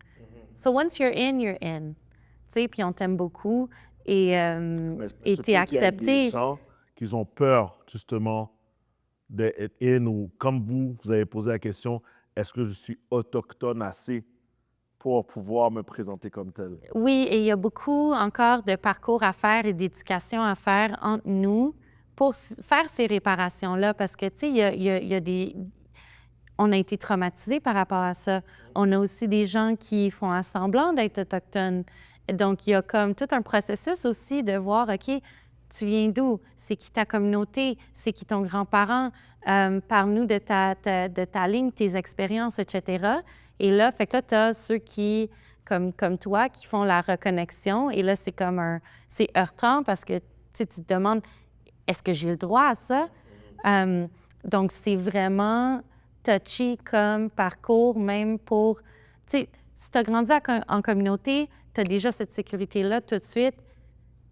So once you're in, you're in. Puis on t'aime beaucoup et t'es accepté. Il y a des gens qui ont peur, justement, d'être in ou, comme vous avez posé la question, est-ce que je suis autochtone assez pour pouvoir me présenter comme tel? Oui, et il y a beaucoup encore de parcours à faire et d'éducation à faire entre nous pour faire ces réparations-là parce que, il y a des... On a été traumatisés par rapport à ça. On a aussi des gens qui font semblant d'être autochtones. Donc, il y a comme tout un processus aussi de voir, OK, tu viens d'où? C'est qui ta communauté? C'est qui ton grand-parent? Parle-nous de ta ligne, tes expériences, etc. Et là, fait que là, tu as ceux qui, comme toi, qui font la reconnexion. Et là, c'est comme c'est heurtant parce que tu te demandes, est-ce que j'ai le droit à ça? Donc, c'est vraiment touchy comme parcours, même pour... Tu sais, si tu as grandi en communauté, tu as déjà cette sécurité-là tout de suite,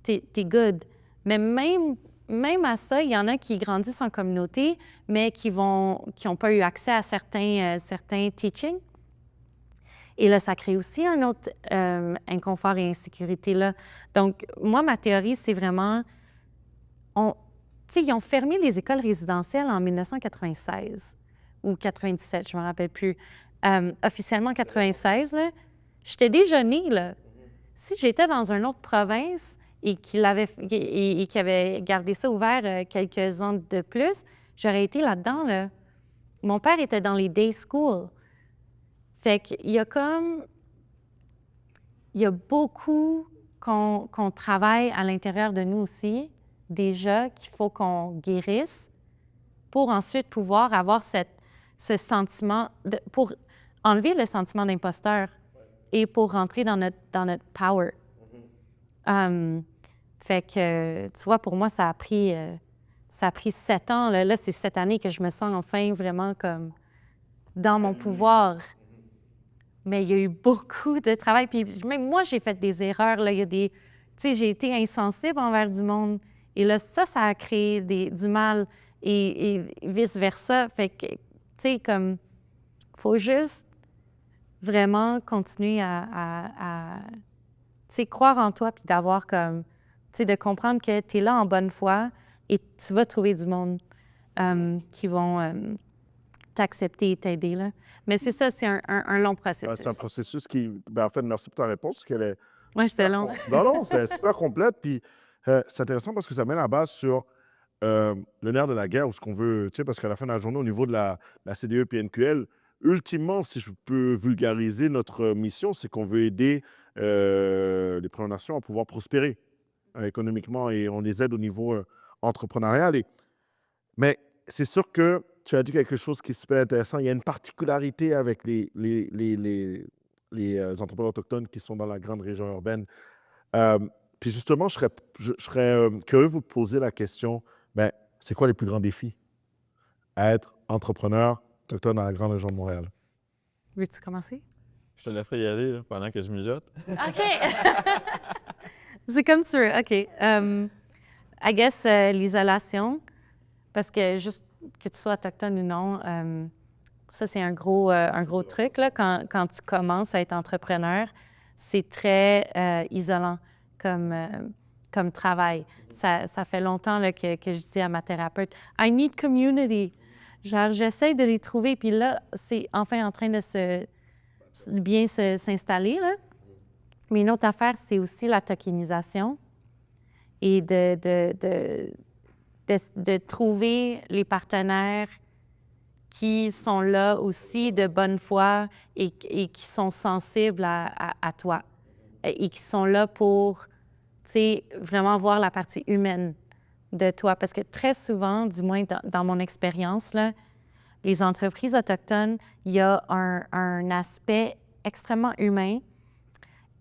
t'es good. Mais même à ça, il y en a qui grandissent en communauté, mais qui n'ont pas eu accès à certains teachings. Et là, ça crée aussi un autre inconfort et insécurité là. Donc, moi, ma théorie, c'est vraiment... ils ont fermé les écoles résidentielles en 1996 ou 97, je ne me rappelle plus. Officiellement, 96, là, j'étais déjà née, là. Si j'étais dans une autre province et qu'il avait gardé ça ouvert quelques ans de plus, j'aurais été là-dedans, là. Mon père était dans les day schools. Fait qu'il y a comme il y a beaucoup qu'on travaille à l'intérieur de nous aussi, déjà, qu'il faut qu'on guérisse pour ensuite pouvoir avoir ce sentiment, pour enlever le sentiment d'imposteur et pour rentrer dans notre power. Fait que, tu vois, pour moi, ça a pris 7 ans. Là, c'est cette année que je me sens enfin vraiment comme dans mon pouvoir. Mais il y a eu beaucoup de travail. Puis même moi, j'ai fait des erreurs. Là. Il y a des... Tu sais, j'ai été insensible envers du monde. Et là, ça a créé du mal et vice-versa. Fait que, tu sais, comme, faut juste vraiment continuer à tu sais, croire en toi puis d'avoir comme, tu sais, de comprendre que tu es là en bonne foi et tu vas trouver du monde qui vont t'accepter et t'aider, là. Mais c'est ça, c'est un long Ouais, processus. c'est un processus qui... Ben, en fait, merci pour ta réponse, qu'elle est Oui, c'était long. Non, c'est super complète. Puis c'est intéressant parce que ça met la base sur le nerf de la guerre ou ce qu'on veut, tu sais, parce qu'à la fin de la journée, au niveau de la CDE PNQL, ultimement, si je peux vulgariser notre mission, c'est qu'on veut aider les Premières Nations à pouvoir prospérer économiquement et on les aide au niveau entrepreneurial. Mais c'est sûr que tu as dit quelque chose qui est super intéressant. Il y a une particularité avec les entrepreneurs autochtones qui sont dans la grande région urbaine. Puis justement, je serais curieux de vous poser la question, ben, c'est quoi les plus grands défis à être entrepreneur autochtone dans la grande région de Montréal? Veux-tu commencer? Je te laisserai y aller là, pendant que je mijote. OK! C'est comme tu veux. OK. I guess l'isolation, parce que juste que tu sois autochtone ou non, ça, c'est un gros truc. Là, quand tu commences à être entrepreneur, c'est très isolant comme travail. Ça fait longtemps là, que je dis à ma thérapeute, « I need community ». Genre, j'essaie de les trouver, puis là, c'est enfin en train de bien s'installer, là. Mais une autre affaire, c'est aussi la tokenisation et de trouver les partenaires qui sont là aussi de bonne foi et qui sont sensibles à toi et qui sont là pour, tu sais, vraiment voir la partie humaine de toi. Parce que très souvent, du moins dans mon expérience, là, les entreprises autochtones, il y a un aspect extrêmement humain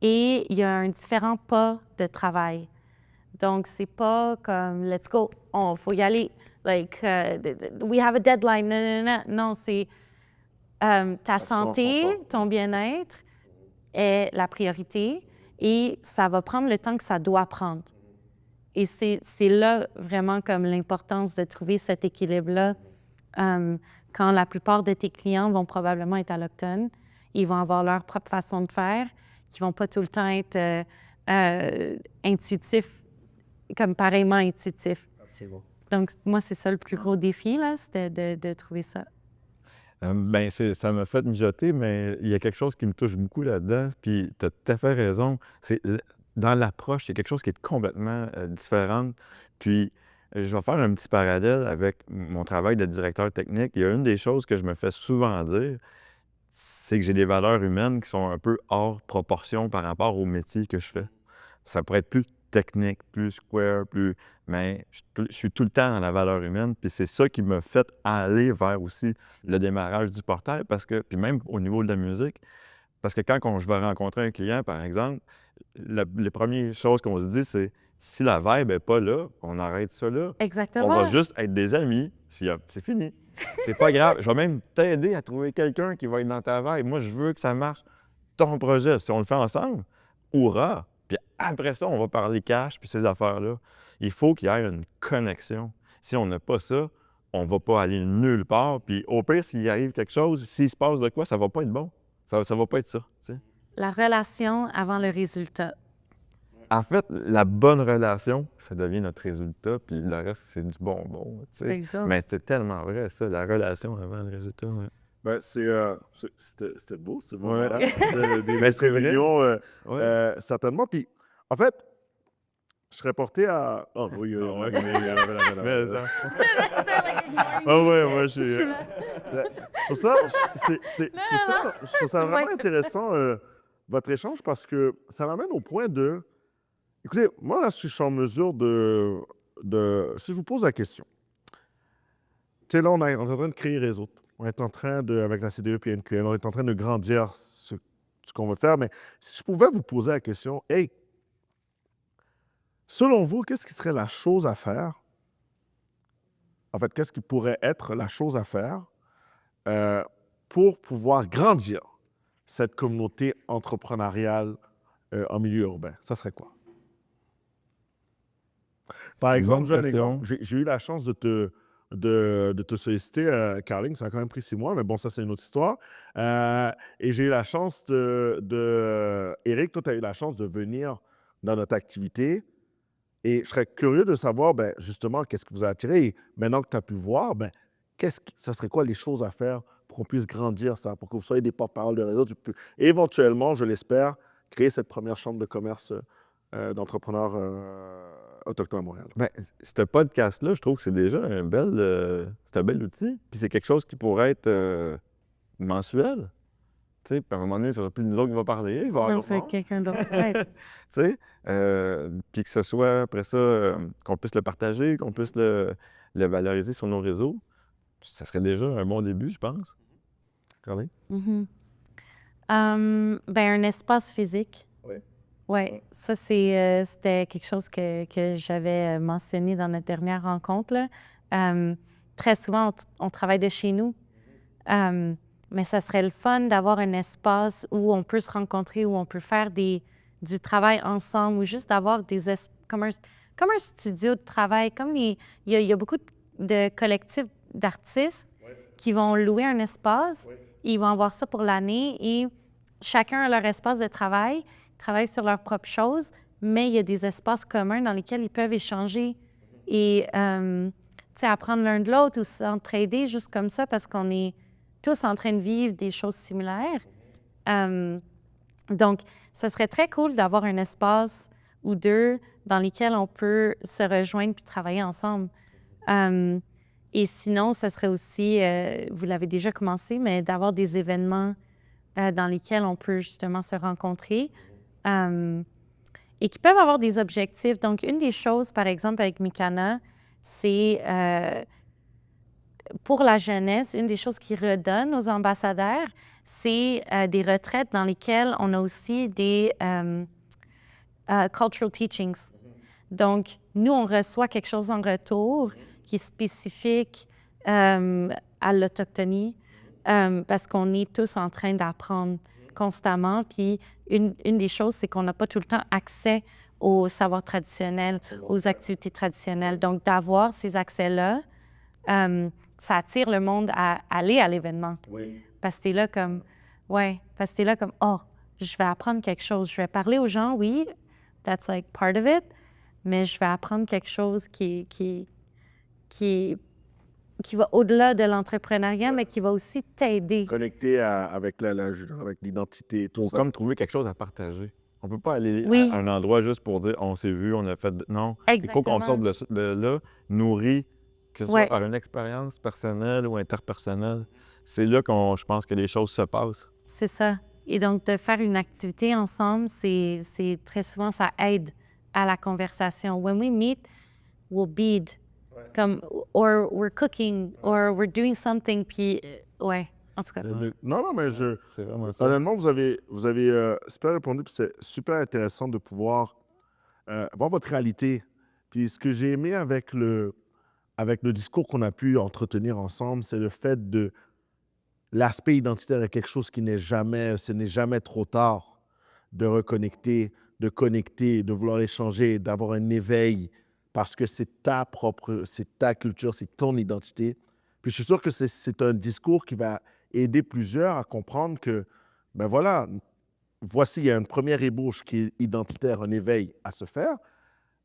et il y a un différent pas de travail. Donc, c'est pas comme « let's go, faut y aller ». Like, we have a deadline. Non, c'est ta santé, ton bien-être est la priorité et ça va prendre le temps que ça doit prendre. Et c'est là vraiment comme l'importance de trouver cet équilibre-là. Quand la plupart de tes clients vont probablement être autochtones, ils vont avoir leur propre façon de faire, qui vont pas tout le temps être intuitifs, comme pareillement intuitifs. Absolument. Donc, moi, c'est ça le plus gros défi, là, c'était de trouver ça. Ben, ça m'a fait mijoter, mais il y a quelque chose qui me touche beaucoup là-dedans, puis tu as tout à fait raison. Dans l'approche, il y a quelque chose qui est complètement différent. Puis, je vais faire un petit parallèle avec mon travail de directeur technique. Il y a une des choses que je me fais souvent dire, c'est que j'ai des valeurs humaines qui sont un peu hors proportion par rapport au métier que je fais. Ça pourrait être plus technique, plus square, mais je suis tout le temps dans la valeur humaine, puis c'est ça qui m'a fait aller vers aussi le démarrage du portail, parce que, puis même au niveau de la musique, parce que quand je vais rencontrer un client, par exemple, les premières choses qu'on se dit, c'est si la vibe n'est pas là, on arrête ça là. Exactement. On va juste être des amis, c'est fini. C'est pas grave. Je vais même t'aider à trouver quelqu'un qui va être dans ta vibe. Moi, je veux que ça marche. Ton projet, si on le fait ensemble, hurrah! Puis après ça, on va parler cash puis ces affaires-là. Il faut qu'il y ait une connexion. Si on n'a pas ça, on ne va pas aller nulle part. Puis au pire, s'il arrive quelque chose, s'il se passe de quoi, ça ne va pas être bon. Ça ne va pas être ça, tu sais. La relation avant le résultat. En fait, la bonne relation, ça devient notre résultat, puis le reste, c'est du bonbon, tu sais. Exact. Mais c'est tellement vrai, ça, la relation avant le résultat. Ouais. Ben, c'était beau, c'est beau. Ouais. Des Ben, c'est vrai. réunions, Ouais. certainement. Puis, en fait, je serais porté à... Oh, oui, oui, oui. Mais ça. Ah ouais, moi, j'ai... Pour ça, je trouve ça vraiment intéressant votre échange parce que ça m'amène au point de... Écoutez, moi, là, si je suis en mesure si je vous pose la question, tu sais, là, on est en train de créer Réseau. On est en train de, avec la CDE et NQL, on est en train de grandir ce qu'on veut faire. Mais si je pouvais vous poser la question, hey, selon vous, qu'est-ce qui serait la chose à faire? En fait, qu'est-ce qui pourrait être la chose à faire pour pouvoir grandir cette communauté entrepreneuriale en milieu urbain? Ça serait quoi? Par exemple, j'ai un exemple. J'ai eu la chance de te solliciter, Carling, ça a quand même pris 6 mois, mais bon, ça, c'est une autre histoire. Et j'ai eu la chance Éric, toi, tu as eu la chance de venir dans notre activité. Et je serais curieux de savoir, ben, justement, qu'est-ce qui vous a attiré. Et maintenant que tu as pu le voir, ben, ça serait quoi les choses à faire pour qu'on puisse grandir ça, pour que vous soyez des porte-parole de réseau. Et éventuellement, je l'espère, créer cette première chambre de commerce d'entrepreneurs autochtones à Montréal. Ben, ce podcast-là, je trouve que c'est déjà c'est un bel outil. Puis c'est quelque chose qui pourrait être mensuel. Tu sais, puis à un moment donné, ce sera plus nous autres qui va parler, il va y avoir Non, d'autres c'est monde. quelqu'un d'autre. Ouais. Tu sais, puis que ce soit après ça, qu'on puisse le partager, qu'on puisse le valoriser sur nos réseaux, ça serait déjà un bon début, je pense. Carling? Mhm. Ben, un espace physique. Oui. Oui, ça, c'était quelque chose que j'avais mentionné dans notre dernière rencontre, là. Très souvent, on travaille de chez nous, mais ça serait le fun d'avoir un espace où on peut se rencontrer, où on peut faire du travail ensemble, ou juste d'avoir comme un studio de travail. Il y a beaucoup de collectifs d'artistes qui vont louer un espace, ils vont avoir ça pour l'année, et chacun a leur espace de travail, travaillent sur leurs propres choses, mais il y a des espaces communs dans lesquels ils peuvent échanger et apprendre l'un de l'autre ou s'entraider juste comme ça parce qu'on est tous en train de vivre des choses similaires. Donc, ce serait très cool d'avoir un espace ou deux dans lesquels on peut se rejoindre puis travailler ensemble. Et sinon, ce serait aussi, vous l'avez déjà commencé, mais d'avoir des événements dans lesquels on peut justement se rencontrer et qui peuvent avoir des objectifs. Donc, une des choses, par exemple, avec Mikana, c'est pour la jeunesse, une des choses qui redonne aux ambassadeurs, c'est des retraites dans lesquelles on a aussi des cultural teachings. Donc, nous, on reçoit quelque chose en retour qui est spécifique à l'autochtonie parce qu'on est tous en train d'apprendre constamment. Puis, une des choses, c'est qu'on n'a pas tout le temps accès aux savoirs traditionnels, aux activités traditionnelles. Donc, d'avoir ces accès-là, ça attire le monde à aller à l'événement. Oui. Parce que t'es là comme, oh, je vais apprendre quelque chose. Je vais parler aux gens, oui, that's like part of it, mais je vais apprendre quelque chose qui va au-delà de l'entrepreneuriat, mais qui va aussi t'aider. Connecté avec l'identité, tout ça. Comme trouver quelque chose à partager. On ne peut pas aller Oui. à un endroit juste pour dire on s'est vu, on a fait. Non. Exactement. Il faut qu'on sorte de là, nourri, que ce soit Ouais. par une expérience personnelle ou interpersonnelle. C'est là je pense que les choses se passent. C'est ça. Et donc, de faire une activité ensemble, c'est très souvent, ça aide à la conversation. When we meet, we'll bead. Comme, or we're cooking, or we're doing something, puis, ouais, en tout cas. Non, mais C'est vraiment ça. honnêtement, vous avez super répondu, puis c'est super intéressant de pouvoir voir votre réalité. Puis ce que j'ai aimé avec le discours qu'on a pu entretenir ensemble, c'est le fait de l'aspect identitaire est quelque chose ce n'est jamais trop tard de reconnecter, de connecter, de vouloir échanger, d'avoir un éveil, parce que c'est ta culture, c'est ton identité. Puis je suis sûr que c'est un discours qui va aider plusieurs à comprendre que, ben voilà, voici, il y a une première ébauche qui est identitaire, un éveil à se faire.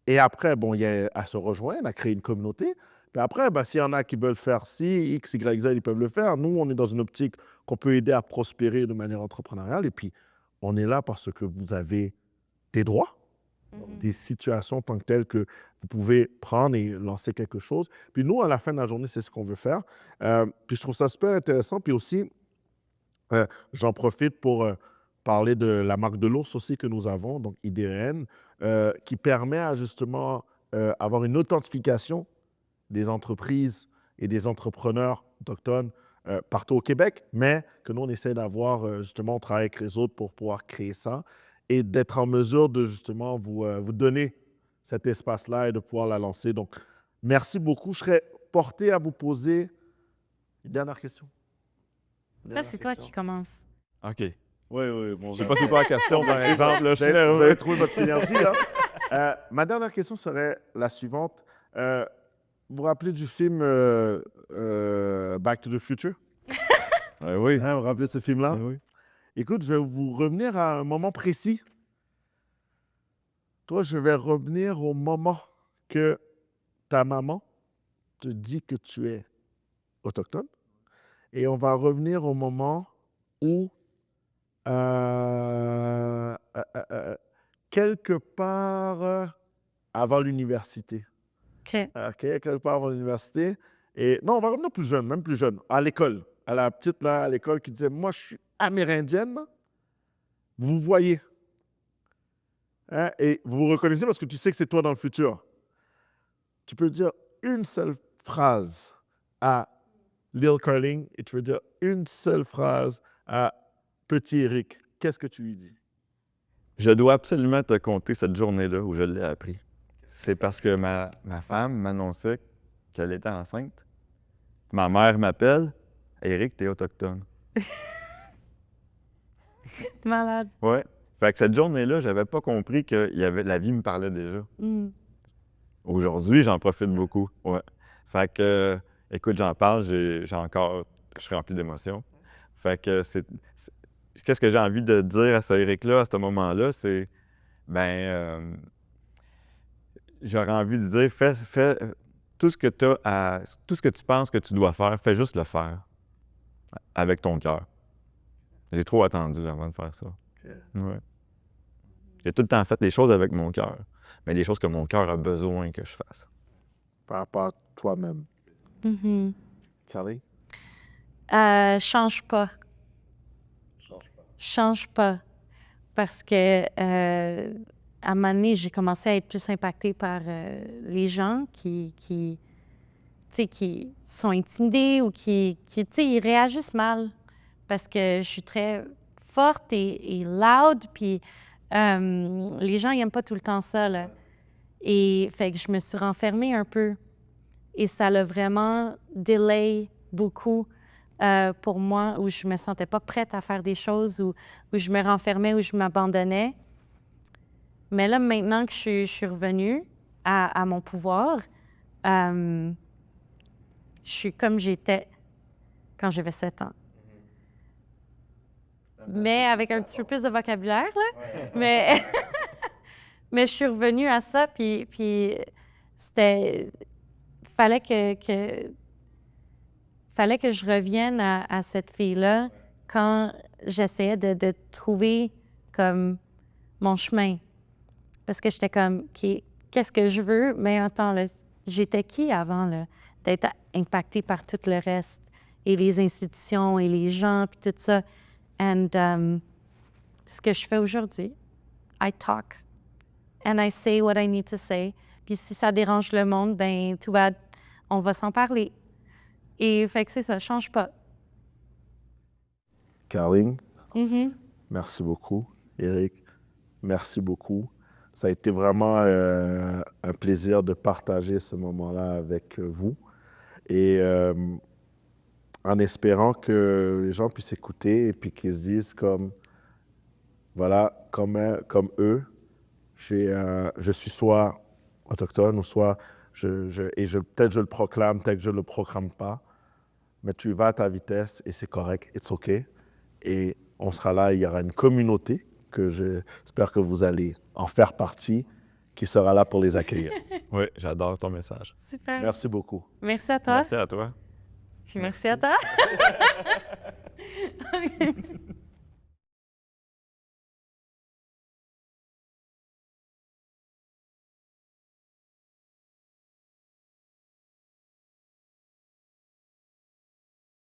Et après, bon, il y a à se rejoindre, à créer une communauté. Puis après, ben, s'il y en a qui veulent faire ci, X, Y, Z, ils peuvent le faire. Nous, on est dans une optique qu'on peut aider à prospérer de manière entrepreneuriale. Et puis, on est là parce que vous avez des droits, des situations tant que telles que vous pouvez prendre et lancer quelque chose. Puis nous, à la fin de la journée, c'est ce qu'on veut faire. Puis je trouve ça super intéressant. Puis aussi, j'en profite pour parler de la marque de l'ours aussi que nous avons, donc IDEN, qui permet à justement avoir une authentification des entreprises et des entrepreneurs autochtones partout au Québec, mais que nous, on essaie d'avoir, justement, on travaille avec les autres pour pouvoir créer ça et d'être en mesure de, justement, vous donner cet espace-là et de pouvoir la lancer. Donc, merci beaucoup. Je serais porté à vous poser une dernière question. Là, c'est toi qui commences. OK. Oui, bon. Je sais pas c'est quoi la question, par exemple. Là, Vous avez trouvé votre synergie, là. Ma dernière question serait la suivante. Vous vous rappelez du film Back to the Future? Oui. Hein, vous vous rappelez de ce film-là? Oui. Écoute, je vais vous revenir à un moment précis. Toi, je vais revenir au moment que ta maman te dit que tu es autochtone. Et on va revenir au moment où, quelque part avant l'université. OK. OK, quelque part avant l'université. Et non, on va revenir plus jeune, même plus jeune, à l'école. À la petite, là, à l'école, qui disait, moi, je suis amérindienne. Vous voyez. Hein? Et vous vous reconnaissez parce que tu sais que c'est toi dans le futur. Tu peux dire une seule phrase à Lil Carling et tu veux dire une seule phrase à Petit Eric. Qu'est-ce que tu lui dis? Je dois absolument te conter cette journée-là où je l'ai appris. C'est parce que ma femme m'annonçait qu'elle était enceinte. Ma mère m'appelle. Éric, t'es autochtone. Malade. Ouais. Fait que cette journée-là, j'avais pas compris que la vie me parlait déjà. Mm. Aujourd'hui, j'en profite beaucoup. Ouais. Fait que, écoute, j'en parle, je suis rempli d'émotions. Fait que qu'est-ce que j'ai envie de dire à ce Éric-là, à ce moment-là, c'est, j'aurais envie de dire, fais tout ce que tout ce que tu penses que tu dois faire, fais juste le faire avec ton cœur. J'ai trop attendu avant de faire ça. Ouais. J'ai tout le temps fait les choses avec mon cœur, mais les choses que mon cœur a besoin que je fasse. Par rapport à toi-même. Mhm. Carly? Change pas. Change pas. Parce que à un moment donné, j'ai commencé à être plus impactée par les gens qui sont intimidés ou qui ils réagissent mal. Parce que je suis très forte et loud, puis les gens, ils n'aiment pas tout le temps ça, là. Et fait que je me suis renfermée un peu. Et ça l'a vraiment delay beaucoup pour moi, où je me sentais pas prête à faire des choses, où je me renfermais, où je m'abandonnais. Mais là, maintenant que je suis revenue à mon pouvoir, je suis comme j'étais quand j'avais 7 ans. Mais avec un petit peu plus de vocabulaire, là. Mais, mais je suis revenue à ça, puis c'était... Fallait que je revienne à cette fille-là quand j'essayais de trouver comme mon chemin. Parce que j'étais comme, OK, qu'est-ce que je veux? Mais attends, là, j'étais qui avant, là? D'être impactée par tout le reste, et les institutions, et les gens, puis tout ça. And ce que je fais aujourd'hui, I talk. And I say what I need to say. Puis si ça dérange le monde, ben too bad, on va s'en parler. Et fait que c'est ça, change pas. Carling, Mm-hmm. merci beaucoup. Éric, merci beaucoup. Ça a été vraiment un plaisir de partager ce moment-là avec vous. Et en espérant que les gens puissent écouter et puis qu'ils se disent comme, voilà, comme eux, je suis soit autochtone ou soit, peut-être je le proclame, peut-être que je ne le proclame pas, mais tu vas à ta vitesse et c'est correct, it's OK. Et on sera là, il y aura une communauté que j'espère que vous allez en faire partie, qui sera là pour les accueillir. Oui, j'adore ton message. Super. Merci beaucoup. Merci à toi. Merci à toi. Merci à toi.